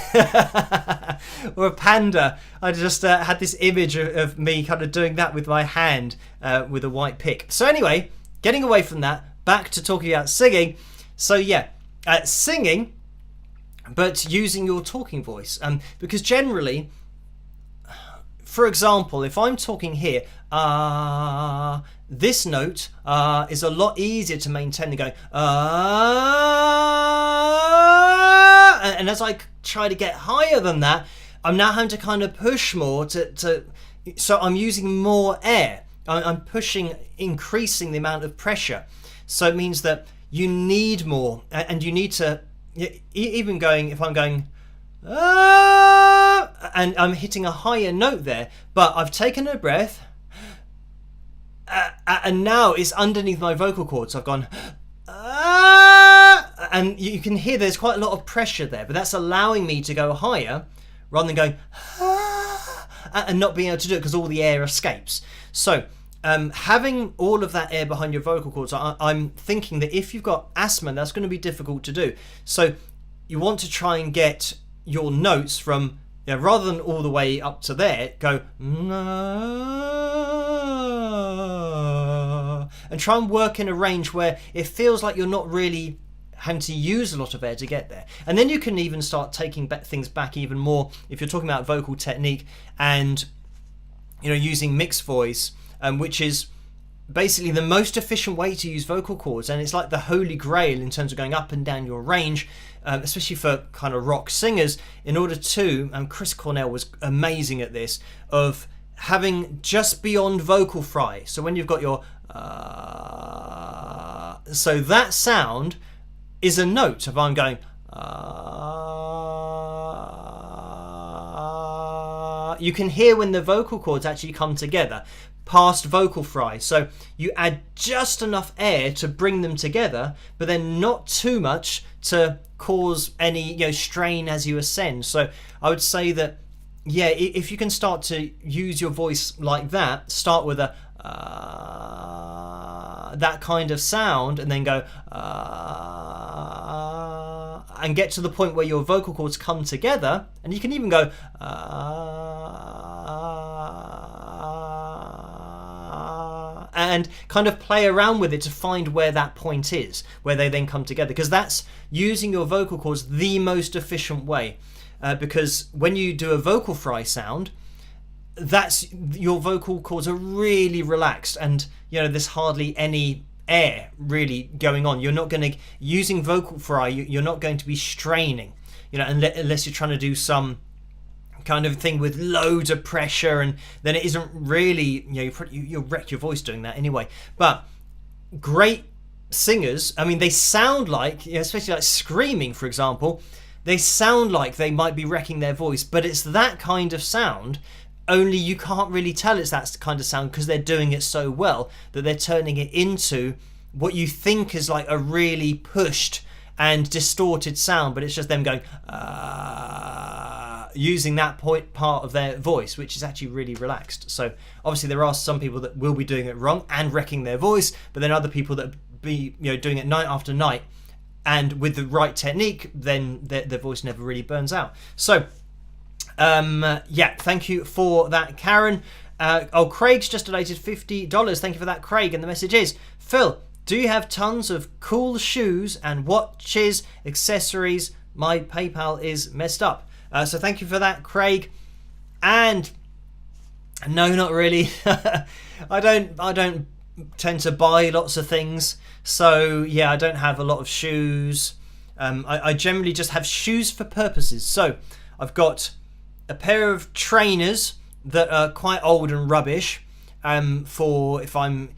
or a panda. I just had this image of me kind of doing that with my hand with a white pick. So anyway, getting away from that, back to talking about singing. So yeah, singing, but using your talking voice. Because generally, for example, if I'm talking here, this note is a lot easier to maintain than going, and as I try to get higher than that, I'm now having to kind of push more so I'm using more air. I'm pushing, increasing the amount of pressure. So it means that you need more, and you need to, even going, if I'm going, and I'm hitting a higher note there, but I've taken a breath, and now it's underneath my vocal cords. So I've gone, and you can hear there's quite a lot of pressure there, but that's allowing me to go higher rather than going and not being able to do it because all the air escapes. So having all of that air behind your vocal cords, I'm thinking that if you've got asthma, that's going to be difficult to do. So you want to try and get your notes from, rather than all the way up to there, go and try and work in a range where it feels like you're not really having to use a lot of air to get there. And then you can even start taking things back even more if you're talking about vocal technique, and using mixed voice, which is basically the most efficient way to use vocal cords, and it's like the holy grail in terms of going up and down your range, especially for kind of rock singers, in order to, and Chris Cornell was amazing at this, of having just beyond vocal fry. So when you've got your so that sound is a note. If I'm going you can hear when the vocal cords actually come together past vocal fry. So you add just enough air to bring them together, but then not too much to cause any strain as you ascend. So I would say that, yeah, if you can start to use your voice like that, start with a that kind of sound, and then go and get to the point where your vocal cords come together, and you can even go and kind of play around with it to find where that point is, where they then come together, because that's using your vocal cords the most efficient way. Because when you do a vocal fry sound, that's your vocal cords are really relaxed, and there's hardly any air really going on. You're not going to, using vocal fry, you're not going to be straining, unless you're trying to do some kind of thing with loads of pressure, and then it isn't really, you'll wreck your voice doing that anyway. But great singers, I mean, they sound like, especially like screaming, for example, they sound like they might be wrecking their voice, but it's that kind of sound, only you can't really tell it's that kind of sound because they're doing it so well that they're turning it into what you think is like a really pushed and distorted sound, but it's just them going using that part of their voice, which is actually really relaxed. So obviously there are some people that will be doing it wrong and wrecking their voice, but then other people that be doing it night after night, and with the right technique, then their voice never really burns out. So yeah, thank you for that, Karen. Craig's just donated $50. Thank you for that, Craig. And the message is, Phil, do you have tons of cool shoes and watches, accessories? My PayPal is messed up. So thank you for that, Craig. And no, not really. I don't tend to buy lots of things. So yeah, I don't have a lot of shoes. I generally just have shoes for purposes. So I've got a pair of trainers that are quite old and rubbish, for if I'm,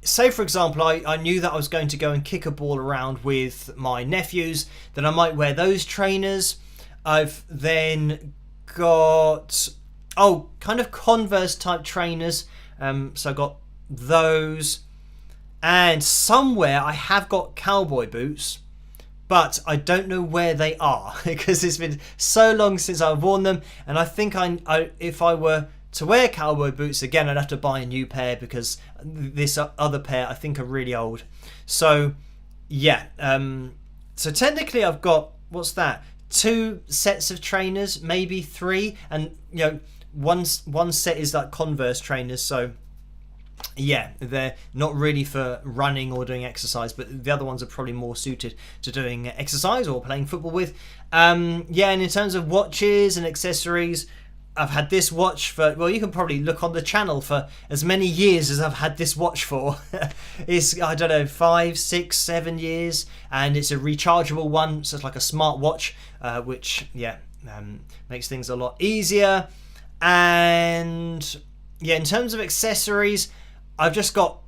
say for example, I knew that I was going to go and kick a ball around with my nephews, then I might wear those trainers. I've then got kind of Converse type trainers, so I got those, and somewhere I have got cowboy boots, but I don't know where they are because it's been so long since I've worn them, and I think if I were to wear cowboy boots again, I'd have to buy a new pair because this other pair I think are really old. So yeah, so technically I've got, what's that, 2 sets of trainers, maybe 3, and one set is like Converse trainers, so yeah, they're not really for running or doing exercise, but the other ones are probably more suited to doing exercise or playing football with. Yeah, and in terms of watches and accessories, I've had this watch for, well, you can probably look on the channel, for as many years as I've had this watch for. It's, I don't know, 5, 6, 7 years, and it's a rechargeable one, so it's like a smart watch, which, yeah, makes things a lot easier. And yeah, in terms of accessories, I've just got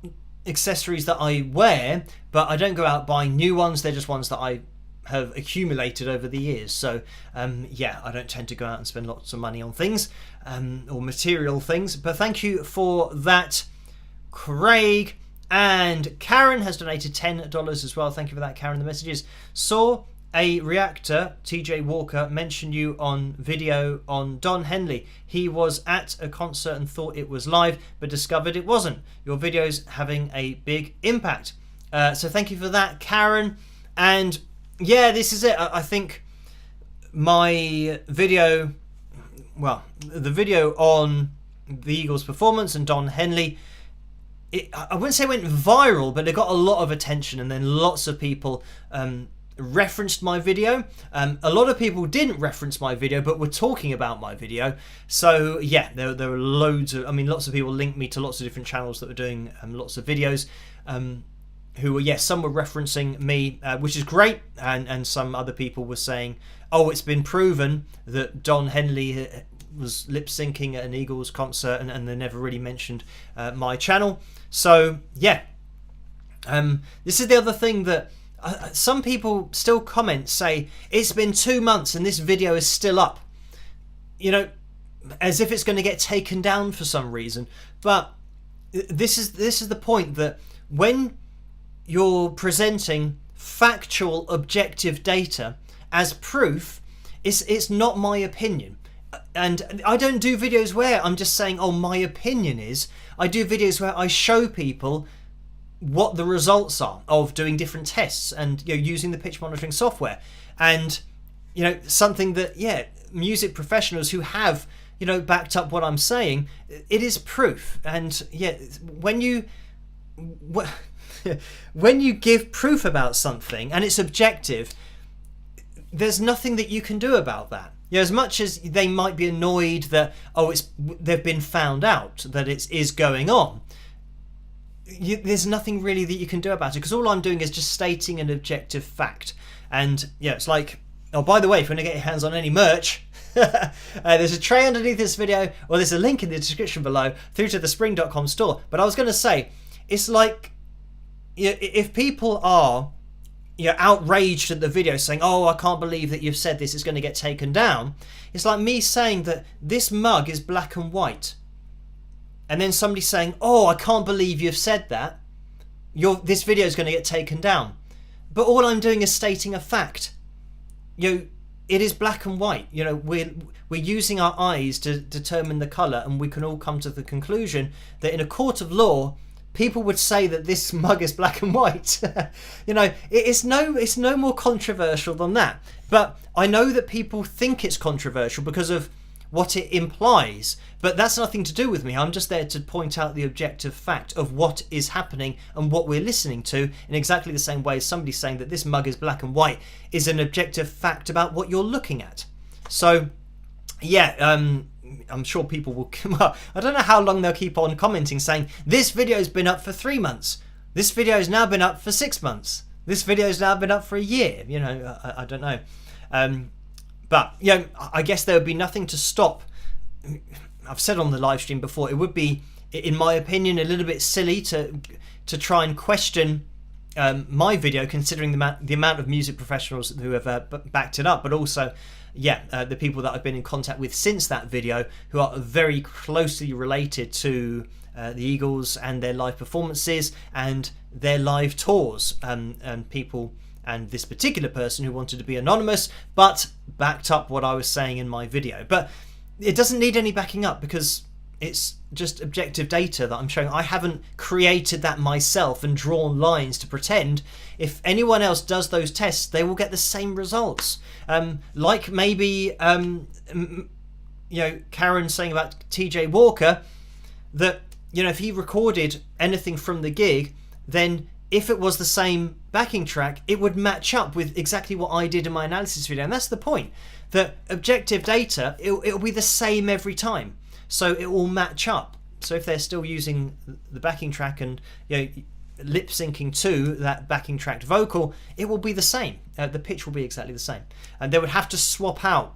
accessories that I wear, but I don't go out buying new ones. They're just ones that I have accumulated over the years. So yeah, I don't tend to go out and spend lots of money on things, or material things. But thank you for that, Craig. And Karen has donated $10 as well. Thank you for that, Karen. The message is, saw a reactor, TJ Walker, mentioned you on video on Don Henley. He was at a concert and thought it was live, but discovered it wasn't. Your video's having a big impact. So thank you for that, Karen. And yeah, this is it. I think my video, well, the video on the Eagles' performance and Don Henley, I wouldn't say it went viral, but it got a lot of attention, and then lots of people referenced my video. A lot of people didn't reference my video but were talking about my video. So yeah, there were loads of, lots of people linked me to lots of different channels that were doing lots of videos, who were, yes, some were referencing me, which is great, and some other people were saying, oh, it's been proven that Don Henley was lip syncing at an Eagles concert, and they never really mentioned my channel. So yeah, this is the other thing that some people still comment, say it's been 2 months and this video is still up, as if it's going to get taken down for some reason. But this is the point, that when you're presenting factual, objective data as proof, it's not my opinion. And I don't do videos where I'm just saying, oh, my opinion is. I do videos where I show people what the results are of doing different tests and using the pitch monitoring software. And something that, yeah, music professionals who have backed up what I'm saying, it is proof. And yeah, when you give proof about something and it's objective, there's nothing that you can do about that. As much as they might be annoyed that, oh, they've been found out that it is going on, there's nothing really that you can do about it, because all I'm doing is just stating an objective fact. And yeah, it's like, oh, by the way, if you want to get your hands on any merch, there's a tray underneath this video, or there's a link in the description below through to the spring.com store. But I was going to say, it's like, if people are outraged at the video saying, oh, I can't believe that you've said this, it's going to get taken down, it's like me saying that this mug is black and white, and then somebody saying, oh, I can't believe you've said that, this video is going to get taken down. But all I'm doing is stating a fact. It is black and white. We're using our eyes to determine the colour, and we can all come to the conclusion that in a court of law, people would say that this mug is black and white. It's no more controversial than that. But I know that people think it's controversial because of what it implies, but that's nothing to do with me. I'm just there to point out the objective fact of what is happening and what we're listening to, in exactly the same way as somebody saying that this mug is black and white is an objective fact about what you're looking at. So yeah, I'm sure people will come up. I don't know how long they'll keep on commenting saying, this video's been up for 3 months. This video has now been up for 6 months. This video's now been up for a year. I don't know. But I guess there would be nothing to stop. I've said on the live stream before, it would be, in my opinion, a little bit silly to try and question my video, considering the amount of music professionals who have backed it up, but also, the people that I've been in contact with since that video, who are very closely related to the Eagles and their live performances and their live tours, and people, and this particular person who wanted to be anonymous but backed up what I was saying in my video. But it doesn't need any backing up, because it's just objective data that I'm showing. I haven't created that myself and drawn lines to pretend. If anyone else does those tests, they will get the same results. Like maybe Karen saying about TJ Walker, that if he recorded anything from the gig, then if it was the same backing track, it would match up with exactly what I did in my analysis video. And that's the point, that objective data, it'll be the same every time. So it will match up. So if they're still using the backing track and lip syncing to that backing tracked vocal, it will be the same. The pitch will be exactly the same. And they would have to swap out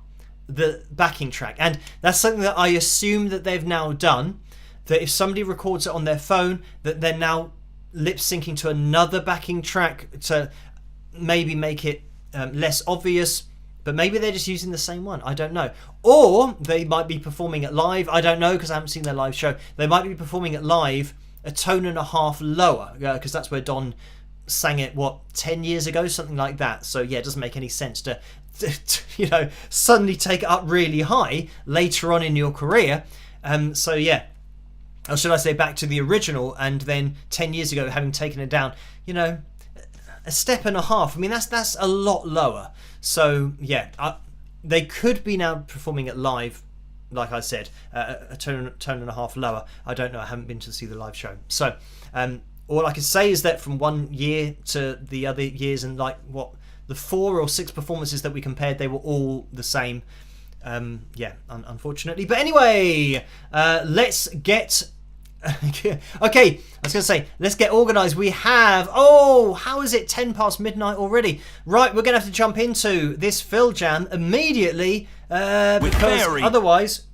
the backing track. And that's something that I assume that they've now done, that if somebody records it on their phone, that they're now lip syncing to another backing track to maybe make it less obvious. But maybe they're just using the same one. I don't know. Or they might be performing it live. I don't know, because I haven't seen their live show. They might be performing it live a tone and a half lower, because that's where Don sang it, 10 years ago, something like that. So yeah, it doesn't make any sense to suddenly take it up really high later on in your career. So yeah, or should I say back to the original, and then 10 years ago having taken it down, a step and a half. I mean, that's a lot lower. So yeah, they could be now performing it live, like I said, a tone and a half lower. I don't know. I haven't been to see the live show. So all I can say is that from one year to the other years, and like what the 4 or 6 performances that we compared, they were all the same. Yeah, unfortunately. But anyway, let's get... okay, I was going to say, let's get organised. We have... Oh, how is it 10 past midnight already? Right, we're going to have to jump into this Phil Jam immediately, because otherwise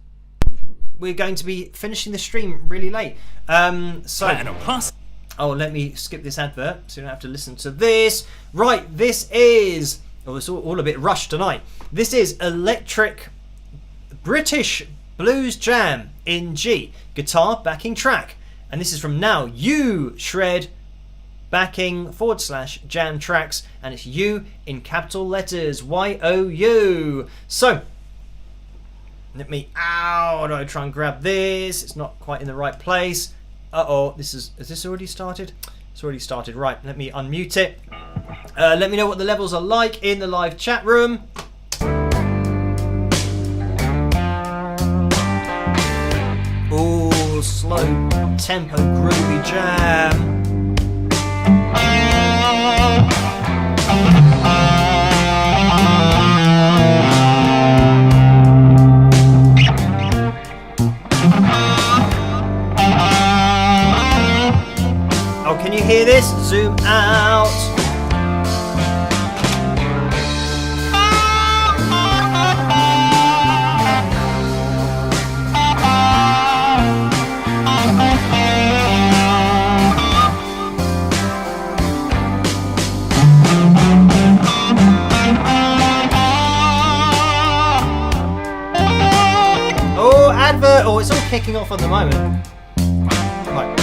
we're going to be finishing the stream really late. Oh, let me skip this advert so you don't have to listen to this. Right, this is... Oh, it's all a bit rushed tonight. This is Electric British Blues Jam in G. Guitar backing track. And this is from Now You Shred backing / jam tracks. And it's U in capital letters. YOU. So, let me... Ow, do I try and grab this? It's not quite in the right place. Uh-oh, has this already started? It's already started. Right, let me unmute it. Let me know what the levels are like in the live chat room. Ooh, slow tempo groovy jam. Oh, can you hear this? Zoom out. Oh, advert. Oh, it's all kicking off at the moment. Right.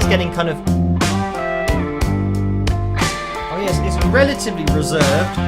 Getting kind of... Oh yes, it's relatively reserved.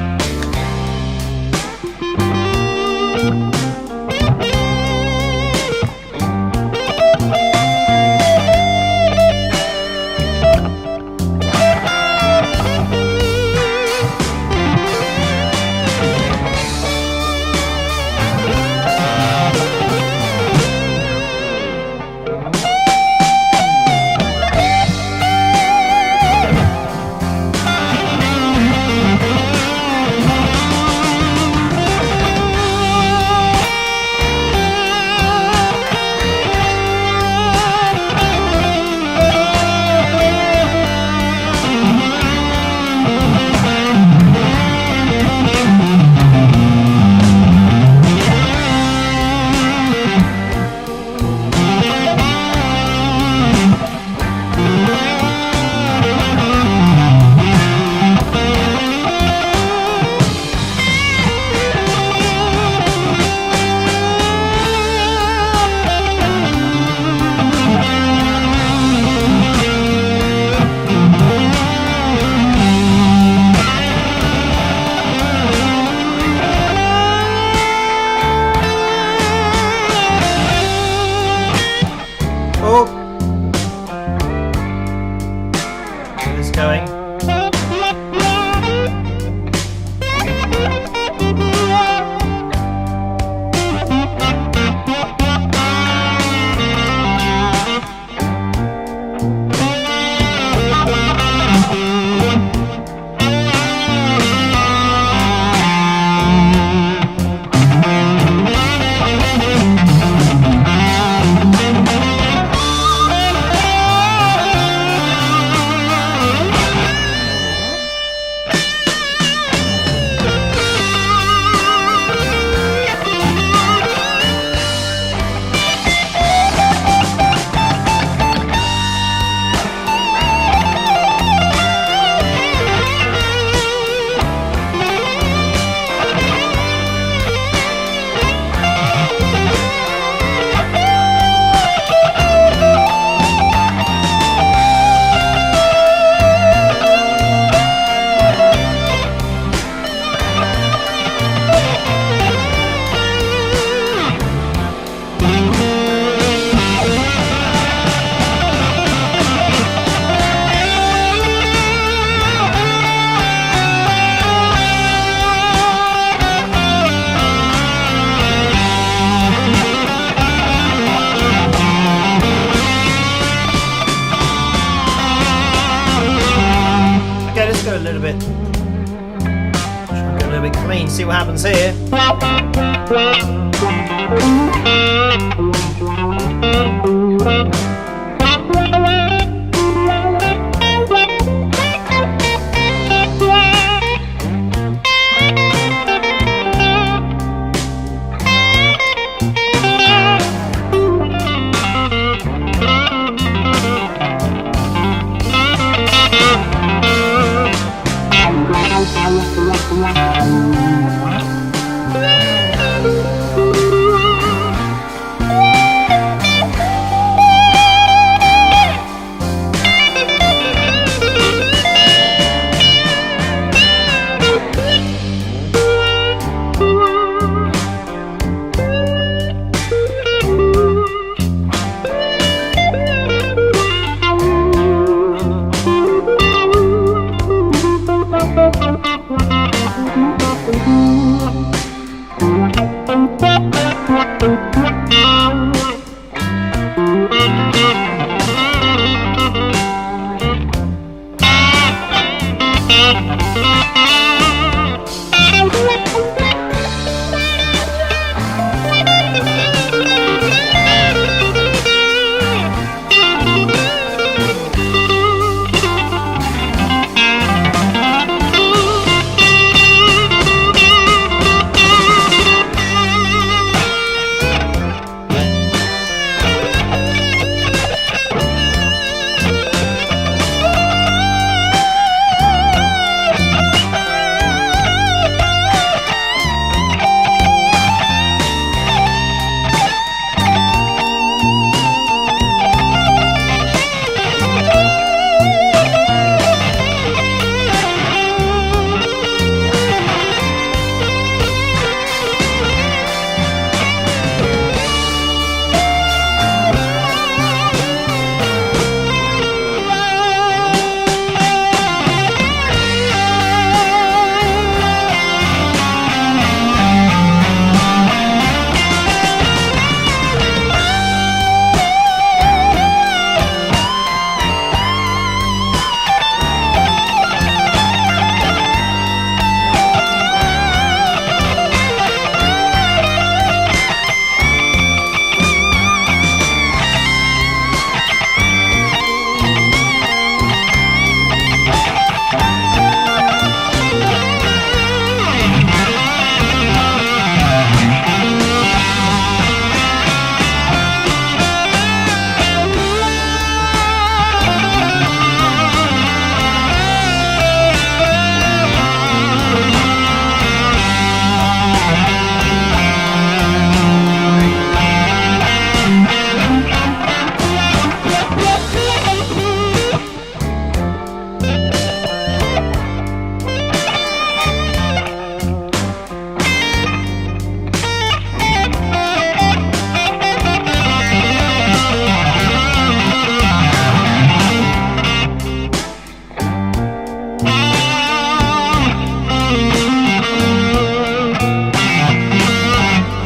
what happens here.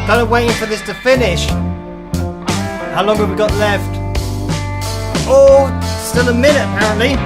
Kind of waiting for this to finish. How long have we got left? Oh, still a minute apparently.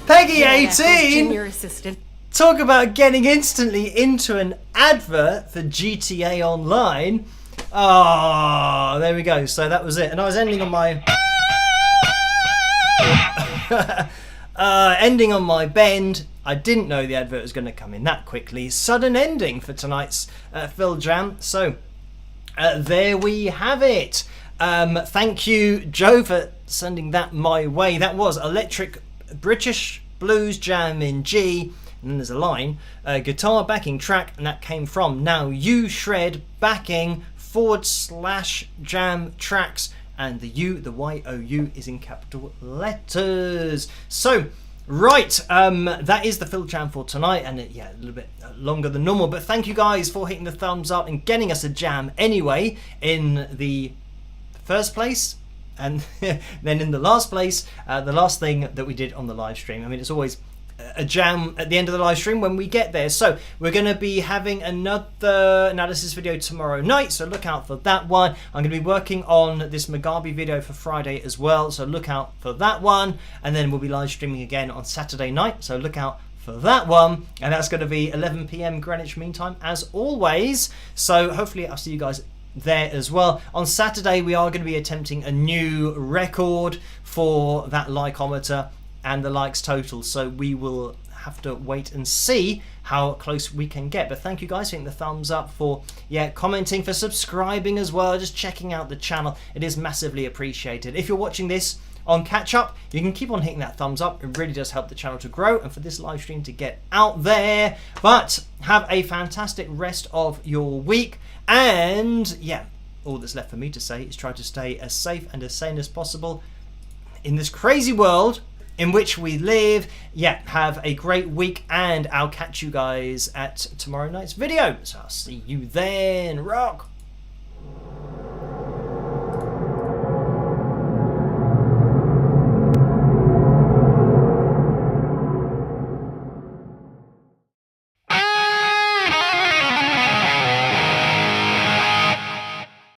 Peggy 18. Junior assistant. Talk about getting instantly into an advert for GTA Online. Oh, there we go. So that was it. And I was ending on my Ending on my bend. I didn't know the advert was going to come in that quickly. Sudden ending for tonight's Phil Jam. So there we have it. Thank you, Joe, for sending that my way. That was Electric British Blues Jam in G. And then there's a line, guitar backing track, and that came from Now You Shred backing / jam tracks. And the U, the Y-O-U, is in capital letters. So, right, that is the Phil Jam for tonight, and a little bit longer than normal. But thank you guys for hitting the thumbs up and getting us a jam anyway in the first place. And then in the last place, the last thing that we did on the live stream. I mean, it's always a jam at the end of the live stream when we get there. So we're going to be having another analysis video tomorrow night, so look out for that one. I'm going to be working on this Mugabe video for Friday as well, so look out for that one. And then we'll be live streaming again on Saturday night, so look out for that one. And that's going to be 11 PM Greenwich Mean Time as always, so hopefully I'll see you guys there as well. On Saturday we are going to be attempting a new record for that likeometer and the likes total, so we will have to wait and see how close we can get. But thank you guys for hitting the thumbs up, for commenting, for subscribing as well, just checking out the channel. It is massively appreciated. If you're watching this on catch up, you can keep on hitting that thumbs up. It really does help the channel to grow and for this live stream to get out there. But have a fantastic rest of your week, and all that's left for me to say is try to stay as safe and as sane as possible in this crazy world in which we live. Have a great week, and I'll catch you guys at tomorrow night's video. So I'll see you then. Rock!